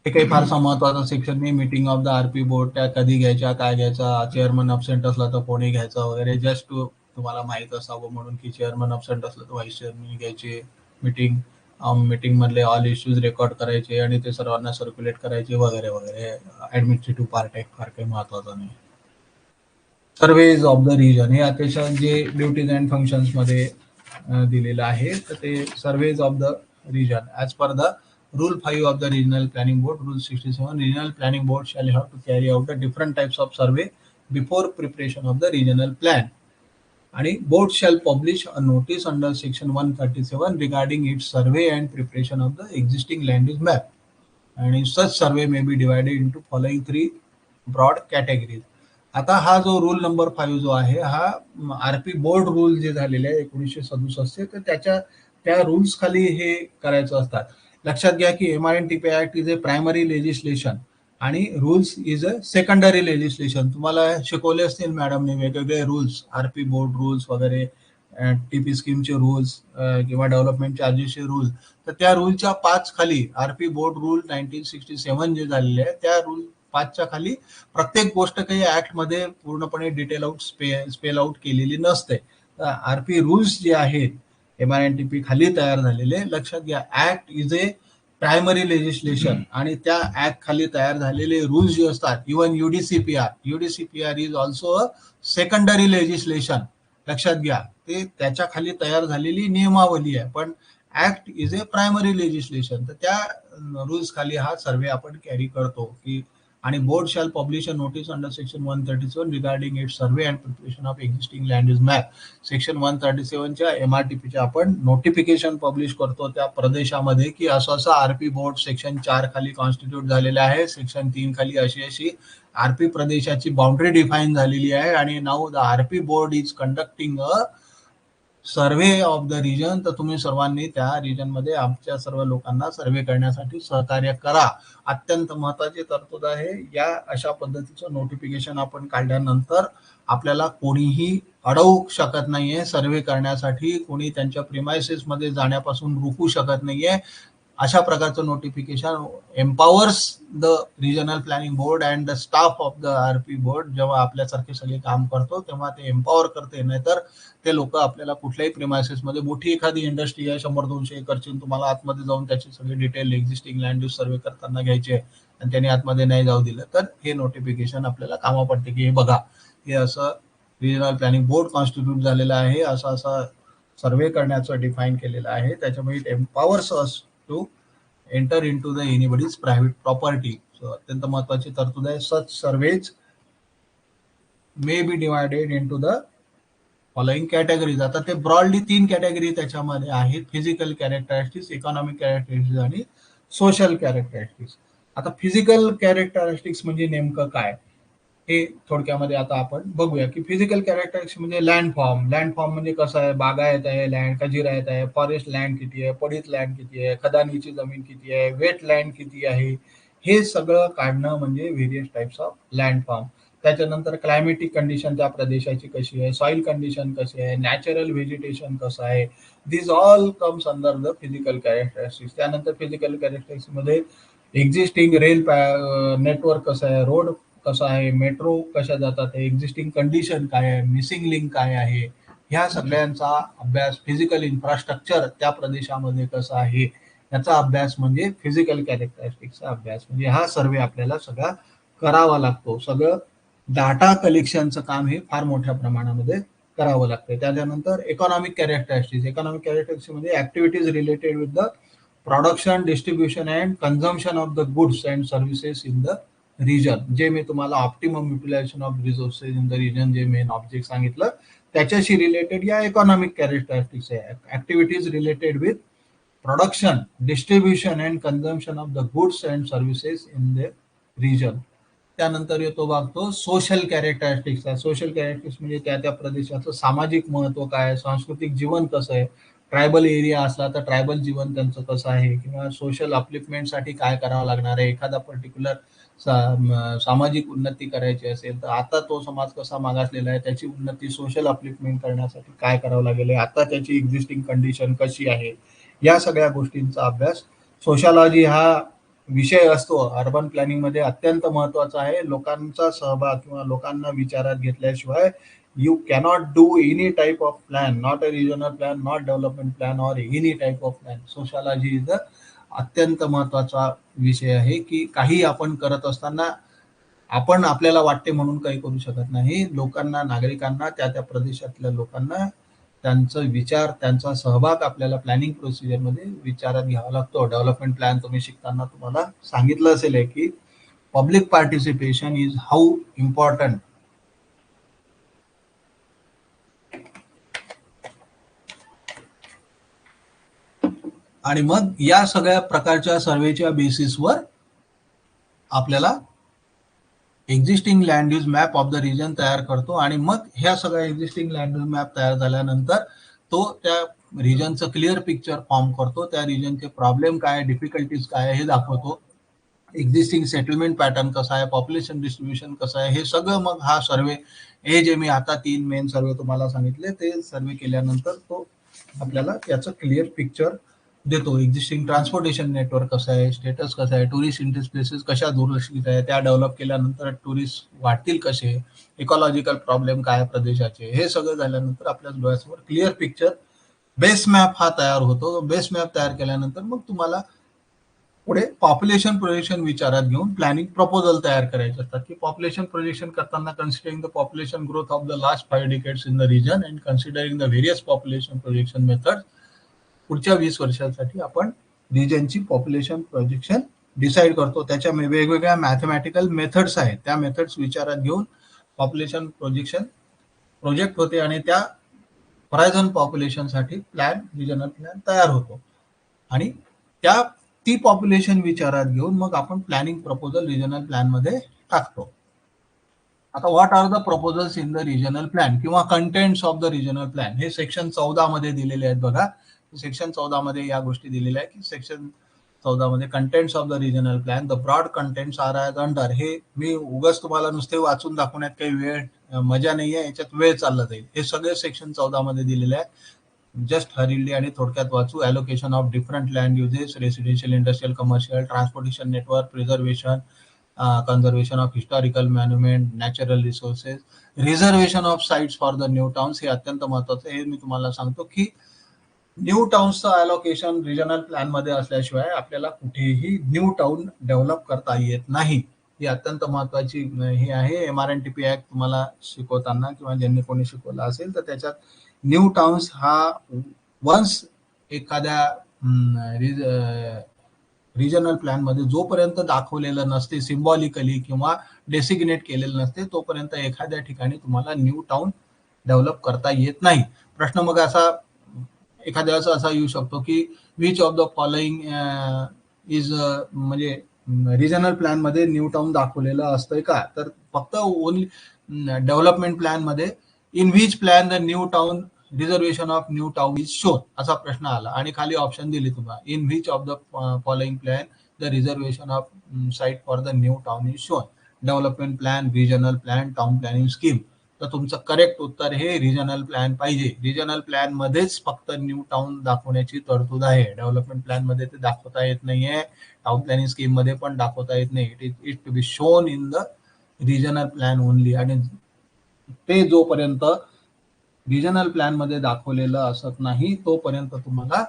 हे काही फारसा महत्वाचा सेक्शन नाही. Meeting of the RP board त्या कधी घ्यायच्या, काय घ्यायचा, चेअरमन अब्सेंट असला तर कोणी घ्यायचा वगैरे, जस्ट टू तुम्हाला माहित असावं म्हणून की चेअरमन अब्सेंट असलं तर व्हाईस चेअरमन घ्यायचे. मीटिंग मधले ऑल इश्यूज रेकॉर्ड करायचे आणि ते सर्वांना सर्क्युलेट करायचे वगैरे वगैरे. ऍडमिनिस्ट्रेटिव्ह पार्ट आहे, फार काही महत्वाचा नाही. सर्वेज ऑफ द रिजन हे अतिशय जे ड्युटीज अँड फंक्शन्स मध्ये दिलेलं आहे, तर ते surveys of the region as per the Rule 5 of the Regional Planning Board, Rule 67, Regional Planning Board shall have to carry out the different types of survey before preparation of the regional plan. And board shall publish a notice under section 137 regarding its survey and preparation of the existing land use map. And such survey may be divided into following 3 broad categories. आता हा जो rule number 5 जो आहे हा RP board rule जे झालेले आहे 1967, तर त्या रूल्स खाली हे करायचं असतात. लक्षात घ्या की MRNTP act is a primary legislation आणि rules is a secondary legislation. तुम्हाला शिकवले असतील मॅडमने वेगवेगळे रूल्स, आरपी बोर्ड रूल्स वगैरे, टीपी स्कीमचे रूल्स किंवा डेव्हलपमेंट चार्जेसचे रूल. तर त्या रूलच्या 5 खाली आरपी बोर्ड रूल 1967 जे झालेले आहे त्या रूल 5च्या खाली प्रत्येक गोष्ट काही ऍक्ट मध्ये पूर्णपणे डिटेल आउट स्पेल आउट केलेली नसते. आरपी रूल्स जे आहेत MRNTP खाली तयार झालेले, लक्षात घ्या act is a primary legislation आणि त्या ऍक्ट खाली तयार झालेले रूल्स जे असतात, even UDCPR is also a secondary legislation. लक्षात घ्या ते त्याच्या खाली तयार झालेली नियमावली आहे, पण act is a primary legislation. तर त्या रूल्स खाली हा सर्वे आपण कॅरी करतो की. आणि board shall publish a notice under section 137 regarding it survey and preparation of existing land use map. Section 137च्या MRTPच्या आपण नोटिफिकेशन पब्लिश करतो त्या प्रदेशामध्ये की असं असं आरपी बोर्ड सेक्शन 4 खाली कॉन्स्टिट्यूट झालेले आहे, सेक्शन 3 खाली अशी अशी आरपी प्रदेशाची बाउंड्री डिफाईन झालेली आहे आणि now the RP board is conducting a survey of the region. तर तुम्ही सर्वांनी त्या रिजन मध्ये आमच्या सर्व लोकांना सर्वे करण्यासाठी सहकार्य करा. अत्यंत महत्वाची तरतूद आहे. या अशा पद्धतीचं नोटिफिकेशन आपण काढल्यानंतर आपल्याला कोणीही अडवू शकत नाहीये सर्वे करण्यासाठी, कोणी त्यांच्या प्रिमायसेस मध्ये जाण्यापासून रोखू शकत नाहीये. अशा प्रकारचं notification empowers the regional planning board and the staff of the RP board. जेव्हा आपल्यासारखे सगळे काम करतो तेव्हा ते एम्पॉवर करते. नाहीतर ते लोक आपल्याला कुठल्याही प्रिमायसेस मध्ये, मोठी एखादी इंडस्ट्री आहे 100-200 एकरची, तुम्हाला आतमध्ये जाऊन त्याची सगळी डिटेल एक्झिस्टिंग लँड यूज सर्वे करताना घ्यायचे आणि त्यांनी आतमध्ये नाही जाऊ दिलं तर हे नोटिफिकेशन आपल्याला कामा पडते की हे बघा हे असं रिजनल प्लॅनिंग बोर्ड कॉन्स्टिट्यूट झालेलं आहे, असं सर्वे करण्याचं डिफाईन केलेलं आहे. त्याच्यामुळे it empowers us to enter into the anybody's private property. So अत्यंत महत्वाची तरतूद आहे. Such surveys may be divided into the following categories. आता ते ब्रॉडली 3 कॅटेगरी त्याच्यामध्ये आहेत: फिजिकल कॅरेक्टरिस्टिक्स, इकॉनॉमिक कॅरेक्टरिस्टिक्स आणि सोशल कॅरेक्टरिस्टिक्स. आता फिजिकल कॅरेक्टरिस्टिक्स म्हणजे नेमकं काय हे थोडक्यामध्ये आता आपण बघूया की फिजिकल कॅरेक्टरिस्टिक्स म्हणजे लँड फॉर्म म्हणजे कसं आहे, बागायत आहे, लँड का जिरायत आहे, फॉरेस्ट लँड किती आहे, पडीत लँड किती आहे, खदानीची जमीन किती आहे, वेट लँड किती आहे, हे सगळं काढणं म्हणजे various types of land form. त्याच्यानंतर क्लायमेटिक कंडिशन त्या प्रदेशाची कशी आहे, सॉइल कंडिशन कशी आहे, नॅचरल व्हेजिटेशन कसं आहे, this all comes under the physical characteristics. त्यानंतर फिजिकल कॅरेक्टरिस्टिक्स मध्ये एक्झिस्टिंग रेल नेटवर्क कसं आहे, रोड कसं आहे, मेट्रो कशा जातात, एक्झिस्टिंग कंडिशन काय आहे, मिसिंग लिंक काय आहे, ह्या सगळ्यांचा अभ्यास, फिजिकल इन्फ्रास्ट्रक्चर त्या प्रदेशामध्ये कसं आहे याचा अभ्यास म्हणजे फिजिकल कॅरेक्टरिस्टिक्सचा अभ्यास. म्हणजे हा सर्वे आपल्याला सगळा करावा लागतो. सगळं डाटा कलेक्शनचं काम हे फार मोठ्या प्रमाणामध्ये करावं लागतं. त्याच्यानंतर इकॉनॉमिक कॅरेक्टरिस्टिक्स म्हणजे activities related with the production, distribution and consumption of the goods and services in the region. जे मी तुम्हाला optimum utilisation of resources in the region जे मेन ऑब्जेक्ट सांगितलं त्याच्याशी रिलेटेड या इकॉनॉमिक कॅरेक्टरिस्टिक्स आहे. Activities related with production, distribution and consumption of the goods and services in the region. त्यानंतर येतो भाग तो सोशल कॅरेक्टरिस्टिक्स आहे. सोशल कॅरेक्टरिस्टिक्स म्हणजे त्या त्या प्रदेशाचं सामाजिक महत्व काय आहे, सांस्कृतिक जीवन कसं आहे, ट्रायबल एरिया असला तर ट्रायबल जीवन त्यांचं कसं आहे, किंवा सोशल अपलिफ्टमेंटसाठी काय करावं लागणार आहे, एखादा पर्टिक्युलर सामाजिक उन्नती करायची असेल तर आता तो समाज कसा मागासलेला आहे, त्याची उन्नती सोशल अपलिफ्टमेंट करण्यासाठी काय करावं लागेल, आता त्याची एक्झिस्टिंग कंडिशन कशी आहे, या सगळ्या गोष्टींचा अभ्यास सोशलॉजी हा विषय असतो अर्बन प्लॅनिंग मध्ये अत्यंत महत्वाचा आहे. लोकांचा सहभाग किंवा लोकांना विचारात घेतल्याशिवाय you cannot do any type of plan, not a regional plan, not development plan or any type of plan. Sociology is अत्यंत महत्वाचा विषय आहे की काही आपण करत असताना आपण आपल्याला वाटते म्हणून काही करू शकत नाही. लोकांना, नागरिकांना, त्या त्या प्रदेशातल्या लोकांना त्यांचा विचार, त्यांचा सहभाग आपल्याला प्लॅनिंग प्रोसिजरमध्ये विचारात घ्यावा लागतो. डेव्हलपमेंट प्लॅन तुम्ही शिकताना तुम्हाला सांगितलं असेल की public participation is how important. आणि मग या सगळ्या प्रकारच्या सर्वेच्या बेसिसवर आपल्याला existing land use map of the region तयार करतो. आणि मग ह्या सगळ्या एक्झिस्टिंग लँड यूज मॅप तयार झाल्यानंतर तो त्या रिजनचं क्लिअर पिक्चर फॉर्म करतो. त्या रिजनचे प्रॉब्लेम काय, डिफिकल्टीज काय हे दाखवतो. एक्झिस्टिंग सेटलमेंट पॅटर्न कसा आहे, पॉप्युलेशन डिस्ट्रीब्युशन कसं आहे, हे सगळं मग हा सर्वे, हे जे मी आता 3 मेन सर्वे तुम्हाला सांगितले ते सर्वे केल्यानंतर तो आपल्याला याचं क्लिअर पिक्चर देतो. एक्झिस्टिंग ट्रान्सपोर्टेशन नेटवर्क कसं आहे, स्टेटस कसं आहे, टुरिस्ट इंटरेस्ट प्लेसेस कशा दुर्लक्षित आहे, त्या डेव्हलप केल्यानंतर टुरिस्ट वाढतील कसे, इकॉलॉजिकल प्रॉब्लेम काय प्रदेशाचे, हे सगळं झाल्यानंतर आपल्या डोळ्यासमोर क्लिअर पिक्चर, बेस मॅप हा तयार होतो. बेस मॅप तयार केल्यानंतर मग तुम्हाला पुढे पॉप्युलेशन प्रोजेक्शन विचारात घेऊन प्लॅनिंग प्रपोजल तयार करायचे असतात. की पॉप्युलेशन प्रोजेक्शन करताना considering the population growth of the last 5 decades in the region and considering the various population projection method, पुढच्या 20 वर्षांसाठी आपण रिजनची पॉप्युलेशन प्रोजेक्शन डिसाईड करतो. त्याच्या वेगवेगळ्या मॅथमॅटिकल मेथड्स आहेत, त्या मेथड्स विचारात घेऊन पॉप्युलेशन प्रोजेक्शन प्रोजेक्ट होते आणि त्या होरायझन पॉप्युलेशनसाठी प्लॅन, रिजनल प्लॅन तयार होतो. आणि ती पॉप्युलेशन विचारात घेऊन मग आपण प्लॅनिंग प्रपोजल रिजनल प्लॅन मध्ये टाकतो. आता what are the proposals in the regional plan किंवा contents of the regional plan, हे सेक्शन 14 मध्ये दिलेले आहेत बघा. सेक्शन 14 मध्ये या गोष्टी दिलेल्या आहेत की सेक्शन 14 मध्ये contents of the regional plan, the broad contents are as under. हे मी उगाच तुम्हाला नुसते वाचून दाखवण्यात काही वेळ मजा नाहीये, याच्यात वेळ चालला जाईल. हे सगळे सेक्शन 14 मध्ये दिलेले आहे. जस्ट हरिली आणि थोडक्यात वाचू. Allocation of different land uses, residential, industrial, commercial, transportation network, preservation, conservation of historical monument, natural resources, reservation of sites for the new towns. हे अत्यंत महत्वाचं आहे. हे मी तुम्हाला सांगतो की न्यू टाउन्सचं अलोकेशन रिजनल प्लॅन मध्ये असल्याशिवाय आपल्याला कुठेही न्यू टाउन डेव्हलप करता येत नाही. ही अत्यंत महत्वाची हे आहे. MRNTP ऍक्ट तुम्हाला शिकवताना किंवा ज्यांनी कोणी शिकवलं असेल तर त्याच्यात न्यू टाउन्स हा वन्स एखाद्या रिजनल प्लॅन मध्ये जोपर्यंत दाखवलेलं नसते, सिम्बॉलिकली किंवा डेसिग्नेट केलेलं नसते, तोपर्यंत एखाद्या ठिकाणी तुम्हाला न्यू टाउन डेव्हलप करता येत नाही. प्रश्न मग असा एखाद्या वेळेस असा येऊ शकतो की which of the following is, म्हणजे रिजनल प्लॅन मध्ये न्यू टाउन दाखवलेलं असतंय का, तर फक्त ओनली डेव्हलपमेंट प्लॅन मध्ये in which plan the new town reservation of new town is shown, असा प्रश्न आला आणि खाली ऑप्शन दिली तुम्हाला, in which of the following plan the reservation of site for the new town is shown, development plan, regional plan, town planning scheme. तर तुमचं correct उत्तर हे रिजनल प्लॅन पाहिजे. रिजनल प्लॅन मध्येच फक्त न्यू टाउन दाखवण्याची तरतूद आहे. डेव्हलपमेंट प्लॅन मध्ये ते दाखवता येत नाहीये, टाउन प्लॅनिंग स्कीम मध्ये पण दाखवता येत नाही. It to be shown in the regional plan only. आणि ते जोपर्यंत रिजनल प्लॅन मध्ये दाखवलेलं असत नाही तोपर्यंत तुम्हाला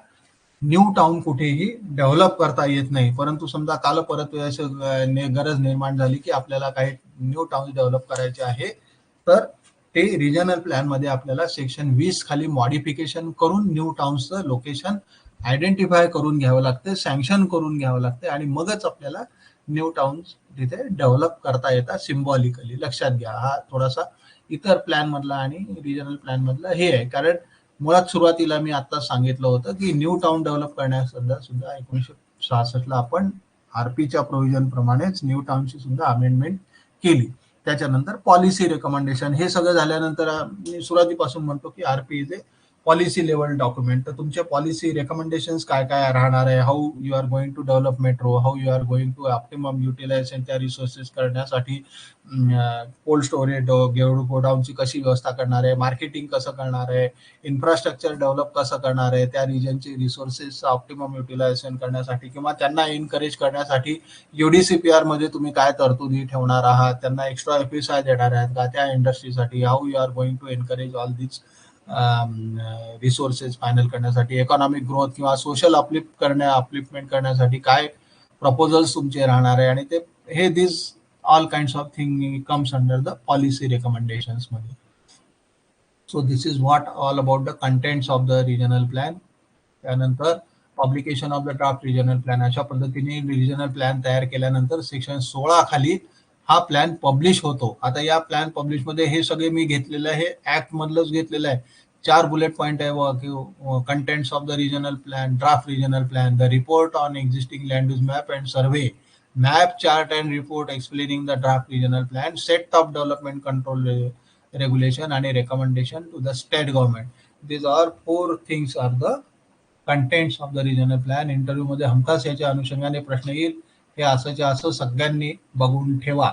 न्यू टाउन कुठेही डेव्हलप करता येत नाही. परंतु समजा काल परत गरज निर्माण झाली की आपल्याला काही न्यू टाउन डेव्हलप करायचे आहे, तर ते रिजनल प्लॅन मध्ये आपल्याला सेक्शन 20 खाली मॉडिफिकेशन करून न्यू टाउनचं लोकेशन आयडेंटिफाय करून घ्यावं लागते, सँक्शन करून घ्यावं लागते आणि मगच आपल्याला न्यू टाउन तिथे डेव्हलप करता येतात सिम्बॉलिकली. लक्षात घ्या, हा थोडासा इतर प्लॅन मधला आणि रिजनल प्लॅन मधला हे आहे. कारण मुळात सुरुवातीला मी आता सांगितलं होतं की न्यू टाउन डेव्हलप करण्यासुद्धा सुद्धा 1966ला आपण आरपीच्या प्रोव्हिजन प्रमाणेच न्यू टाउनची सुद्धा अमेंडमेंट केली. त्याच्यानंतर पॉलिसी रेकमेंडेशन हे सगळं झाल्यानंतर मी सुरुवातीपासून म्हणतो की RP is a policy level document. तर तुमच्या पॉलिसी रेकमेंडेशन्स काय काय राहणार आहे, how you are going to develop metro, how you are going to optimum utilisation त्या रिसोर्सेस करण्यासाठी कोल्ड स्टोरेज गोडाऊनची कशी व्यवस्था करणार आहे, मार्केटिंग कसं करणार आहे, इन्फ्रास्ट्रक्चर डेव्हलप कसं करणार आहे, त्या रिजनचे रिसोर्सेस ऑप्टिमम युटिलायझेशन करण्यासाठी किंवा त्यांना एनकरेज करण्यासाठी UDCPR मध्ये तुम्ही काय तरतुदी ठेवणार आहात, त्यांना एक्स्ट्रा FSI देणार आहात का त्या इंडस्ट्रीसाठी, how you are going to encourage all this resources final करण्यासाठी, इकॉनॉमिक ग्रोथ किंवा सोशल अपलिफ्टमेंट करण्यासाठी काय प्रपोजल्स तुमचे राहणार आहे. आणि ते हे this all kinds of thing comes under the policy recommendations मध्ये. So this is what all about the contents of the regional plan. त्यानंतर publication of the draft regional plan. अशा पद्धतीने रिजनल प्लॅन तयार केल्यानंतर सेक्शन 16 खाली हा plan publish होतो. आता या प्लॅन पब्लिश मध्ये हे सगळे मी घेतलेलं आहे, ऍक्ट मधलंच घेतलेलं आहे. 4 बुलेट पॉइंट आहे. Contents of the regional plan, draft regional plan, the report on existing land use map and survey, map, chart and report explaining the draft regional plan, set of development control regulation and a recommendation to the state government. These are 4 things are the contents of the regional plan. Interview मध्ये हमखास याच्या अनुषंगाने प्रश्न येईल. हे असंच्या असं सगळ्यांनी बघून ठेवा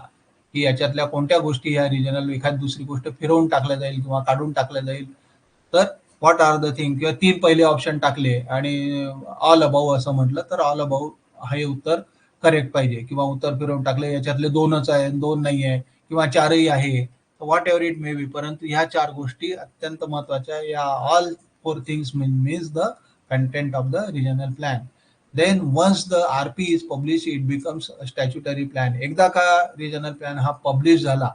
की याच्यातल्या कोणत्या गोष्टी ह्या रिजनल एखादी दुसरी गोष्ट फिरवून टाकल्या जाईल किंवा काढून टाकल्या जाईल. तर व्हॉट आर द थिंग, किंवा 3 पहिले ऑप्शन टाकले आणि ऑल अबाव असं म्हटलं तर ऑल अबाव हे उत्तर करेक्ट पाहिजे, किंवा उत्तर फिरवून टाकले याच्यातले 2च आहे, 2 नाही आहे किंवा 4ही आहे, whatever it may be. परंतु ह्या 4 गोष्टी अत्यंत महत्वाच्या. या all 4 things means the content of the regional plan. Then once the RP is publish it becomes statutory plan. एकदा का रिजनल प्लॅन हा पब्लिश झाला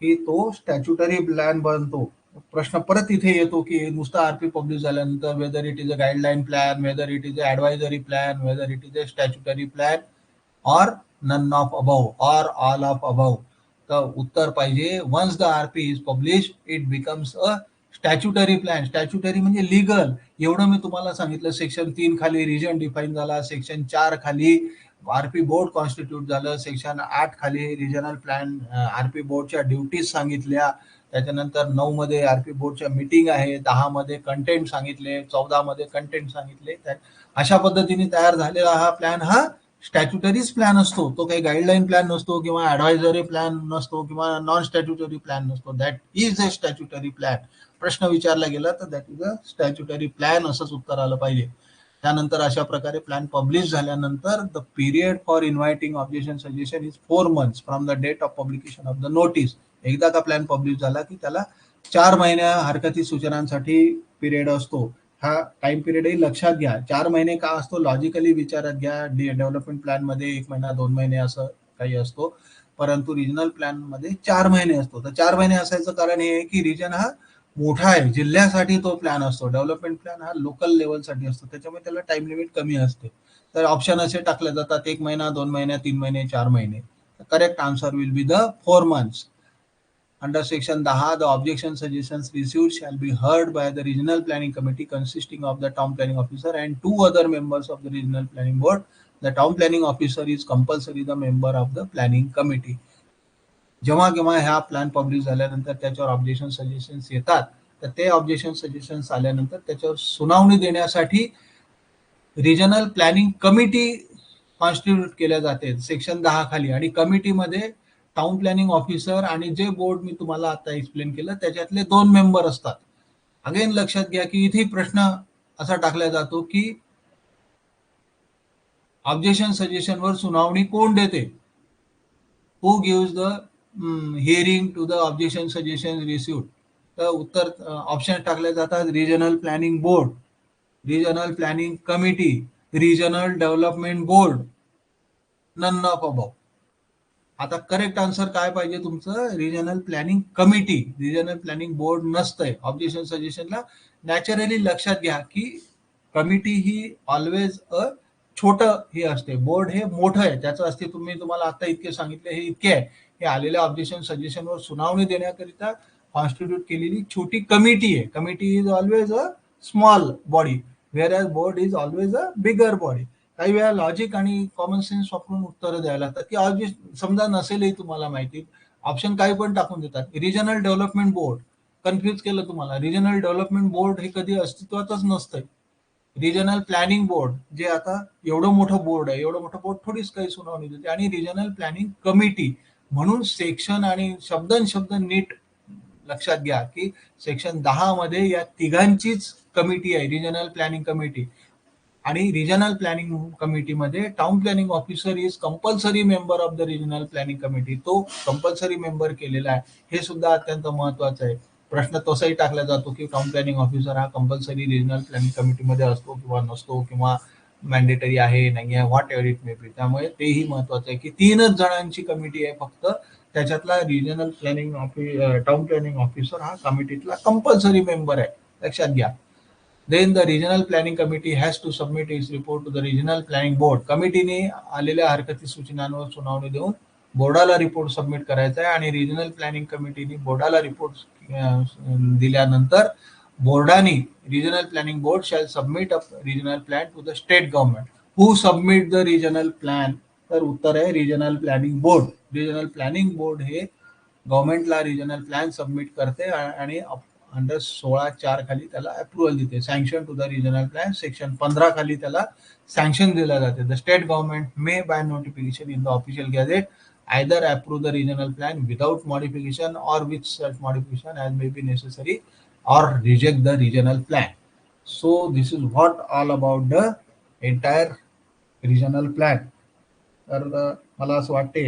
की तो स्टॅच्युटरी प्लॅन बनतो. प्रश्न परत इथे येतो की नुसता RP पब्लिश झाल्यानंतर whether it is a guideline plan, whether it is a advisory plan, whether it is a statutory plan or none of above or all of above. तर उत्तर पाहिजे once the RP is published it becomes a statutory plan. Statutory म्हणजे legal. एवढं मी तुम्हाला सांगितलं. Section 3 खाली region define झाला, section 4 खाली RP बोर्ड कॉन्स्टिट्यूट झालं, सेक्शन 8 खाली रिजनल प्लॅन RP बोर्डच्या ड्युटीज सांगितल्या, त्याच्यानंतर 9 मध्ये RP बोर्डच्या मीटिंग आहे, 10 मध्ये कंटेंट सांगितले, 14 मध्ये कंटेंट सांगितले. अशा पद्धतीने तयार झालेला हा प्लॅन हा स्टॅच्युटरीज प्लॅन असतो. तो काही गाईडलाईन प्लॅन नसतो किंवा ॲडवायझरी प्लॅन नसतो किंवा नॉन स्टॅच्युटरी प्लॅन नसतो. That is a statutory plan. प्रश्न विचारला गेला तर that is a statutory plan असंच उत्तर आलं पाहिजे. त्यानंतर अशा प्रकारे प्लॅन पब्लिश झाल्यानंतर the period for inviting objection suggestion is 4 months from the date of publication of the notice. एकदा का प्लॅन पब्लिश झाला की त्याला 4 महिन्या हरकती सूचनांसाठी पिरियड असतो. हा टाइम पिरियडही लक्षात घ्या. 4 महिने का असतो लॉजिकली विचारात घ्या. डेव्हलपमेंट प्लॅन मध्ये 1 महिना 2 महिने असं काही असतो, परंतु रिजनल प्लॅन मध्ये 4 महिने असतो. तर 4 महिने असायचं कारण हे आहे की रिजन हा मोठा आहे, जिल्ह्यासाठी तो प्लॅन असतो. डेव्हलपमेंट प्लॅन हा लोकल लेवलसाठी असतो, त्याच्यामुळे त्याला टाइम लिमिट कमी असते. तर ऑप्शन असे टाकले जातात 1 महिना, 2 महिने, 3 महिने, 4 महिने. Correct answer will be the 4 months. Under section 10, the objection suggestions received shall be heard by the regional planning committee consisting of the town planning officer and 2 other members of the regional planning board. The town planning officer is compulsory the member of the planning committee. जेव्हा केव्हा ह्या plan publish झाल्यानंतर त्याच्यावर objection suggestions येतात, तर ते objection suggestions आल्यानंतर त्याच्यावर सुनावणी देण्यासाठी रिजनल प्लॅनिंग कमिटी कॉन्स्टिट्यूट केल्या जाते सेक्शन 10 खाली. आणि कमिटीमध्ये टाउन प्लॅनिंग ऑफिसर आणि जे बोर्ड मी तुम्हाला आता एक्सप्लेन केलं त्याच्यातले 2 मेंबर असतात. अगेन लक्षात घ्या की इथे प्रश्न असा टाकला जातो की ऑब्जेक्शन सजेशन वर सुनावणी कोण देते, who gives the hearing to the objection suggestion received. तर उत्तर ऑप्शन टाकले जातात regional planning board, regional planning committee, regional development board, none of above. आता करेक्ट आन्सर काय पाहिजे तुमचं, regional planning committee. Regional planning board नसतंय ऑब्जेक्शन सजेशनला. नॅचरली लक्षात घ्या की कमिटी ही ऑलवेज अ छोट हे असते, बोर्ड हे मोठं आहे, त्याचं अस्तित्व मी तुम्हाला आता इतके सांगितले हे इतके आहे. हे आलेल्या ऑब्जेक्शन सजेशनवर सुनावणी देण्याकरिता कॉन्स्टिट्यूट केलेली छोटी कमिटी आहे. Committee is always a small body, whereas board is always a bigger body. काही वेळा लॉजिक आणि कॉमन सेन्स वापरून उत्तरं द्यायला लागतात, की आज समजा नसेलही तुम्हाला माहिती, ऑप्शन काही पण टाकून देतात. रिजनल डेव्हलपमेंट बोर्ड, कन्फ्युज केलं तुम्हाला. रिजनल डेव्हलपमेंट बोर्ड हे कधी अस्तित्वातच नसतंय. रिजनल प्लॅनिंग बोर्ड, जे आता एवढं मोठं बोर्ड आहे, एवढं मोठं बोर्ड थोडीच काही सुनावणी देते. आणि रिजनल प्लॅनिंग कमिटी म्हणून सेक्शन आणि शब्द नीट लक्षात घ्या, की सेक्शन 10 मध्ये या तिघांचीच कमिटी आहे, रिजनल प्लॅनिंग कमिटी. आणि रिजनल प्लॅनिंग कमिटीमध्ये town planning officer is compulsory member of the regional planning committee. तो कंपल्सरी मेंबर केलेला आहे, हे सुद्धा अत्यंत महत्वाचं आहे. प्रश्न तसाही टाकला जातो की टाउन प्लॅनिंग ऑफिसर हा कंपल्सरी रिजनल प्लॅनिंग कमिटीमध्ये असतो किंवा नसतो, किंवा मॅन्डेटरी आहे नाही आहे, व्हॉट एव्हर इट मे बी. त्यामुळे तेही महत्वाचं आहे की 3च जणांची कमिटी आहे फक्त, त्याच्यातला regional planning town planning officer हा कमिटीतला कंपल्सरी मेंबर आहे, लक्षात घ्या. Then the regional planning committee has to submit its report to the regional planning board. कमिटीने आलेल्या हरकती सूचनांवर सुनावणी देऊन बोर्डाला रिपोर्ट सबमिट करायचा आहे. आणि रिजनल प्लॅनिंग कमिटीने बोर्डाला रिपोर्ट दिल्यानंतर बोर्डाने, regional planning board shall submit a regional plan to the state government. Who submit the regional plan? तर उत्तर आहे regional planning board. Regional planning board हे गव्हर्नमेंटला रिजनल प्लॅन सबमिट करते आणि अंडर 16(4) खाली त्याला अप्रुव्हल देते. Sanction to the regional plan, section 15 खाली त्याला सँक्शन दिलं जाते. The state government may by notification in the official gazette either approve the regional plan without modification or with such modification as may be necessary, or reject the regional plan. So this is what all about the entire regional plan. तर मला असं वाटते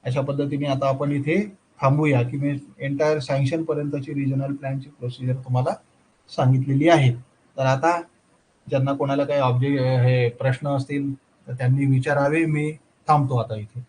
अशा पद्धतीने आता आपण इथे थांबूया, की मी एंटायर सँक्शन पर्यंतची रिजनल प्लॅनची प्रोसिजर तुम्हाला सांगितलेली आहे. तर आता ज्यांना कोणाला काही हे प्रश्न असतील तर त्यांनी विचारावे. मी थांबतो आता इथे.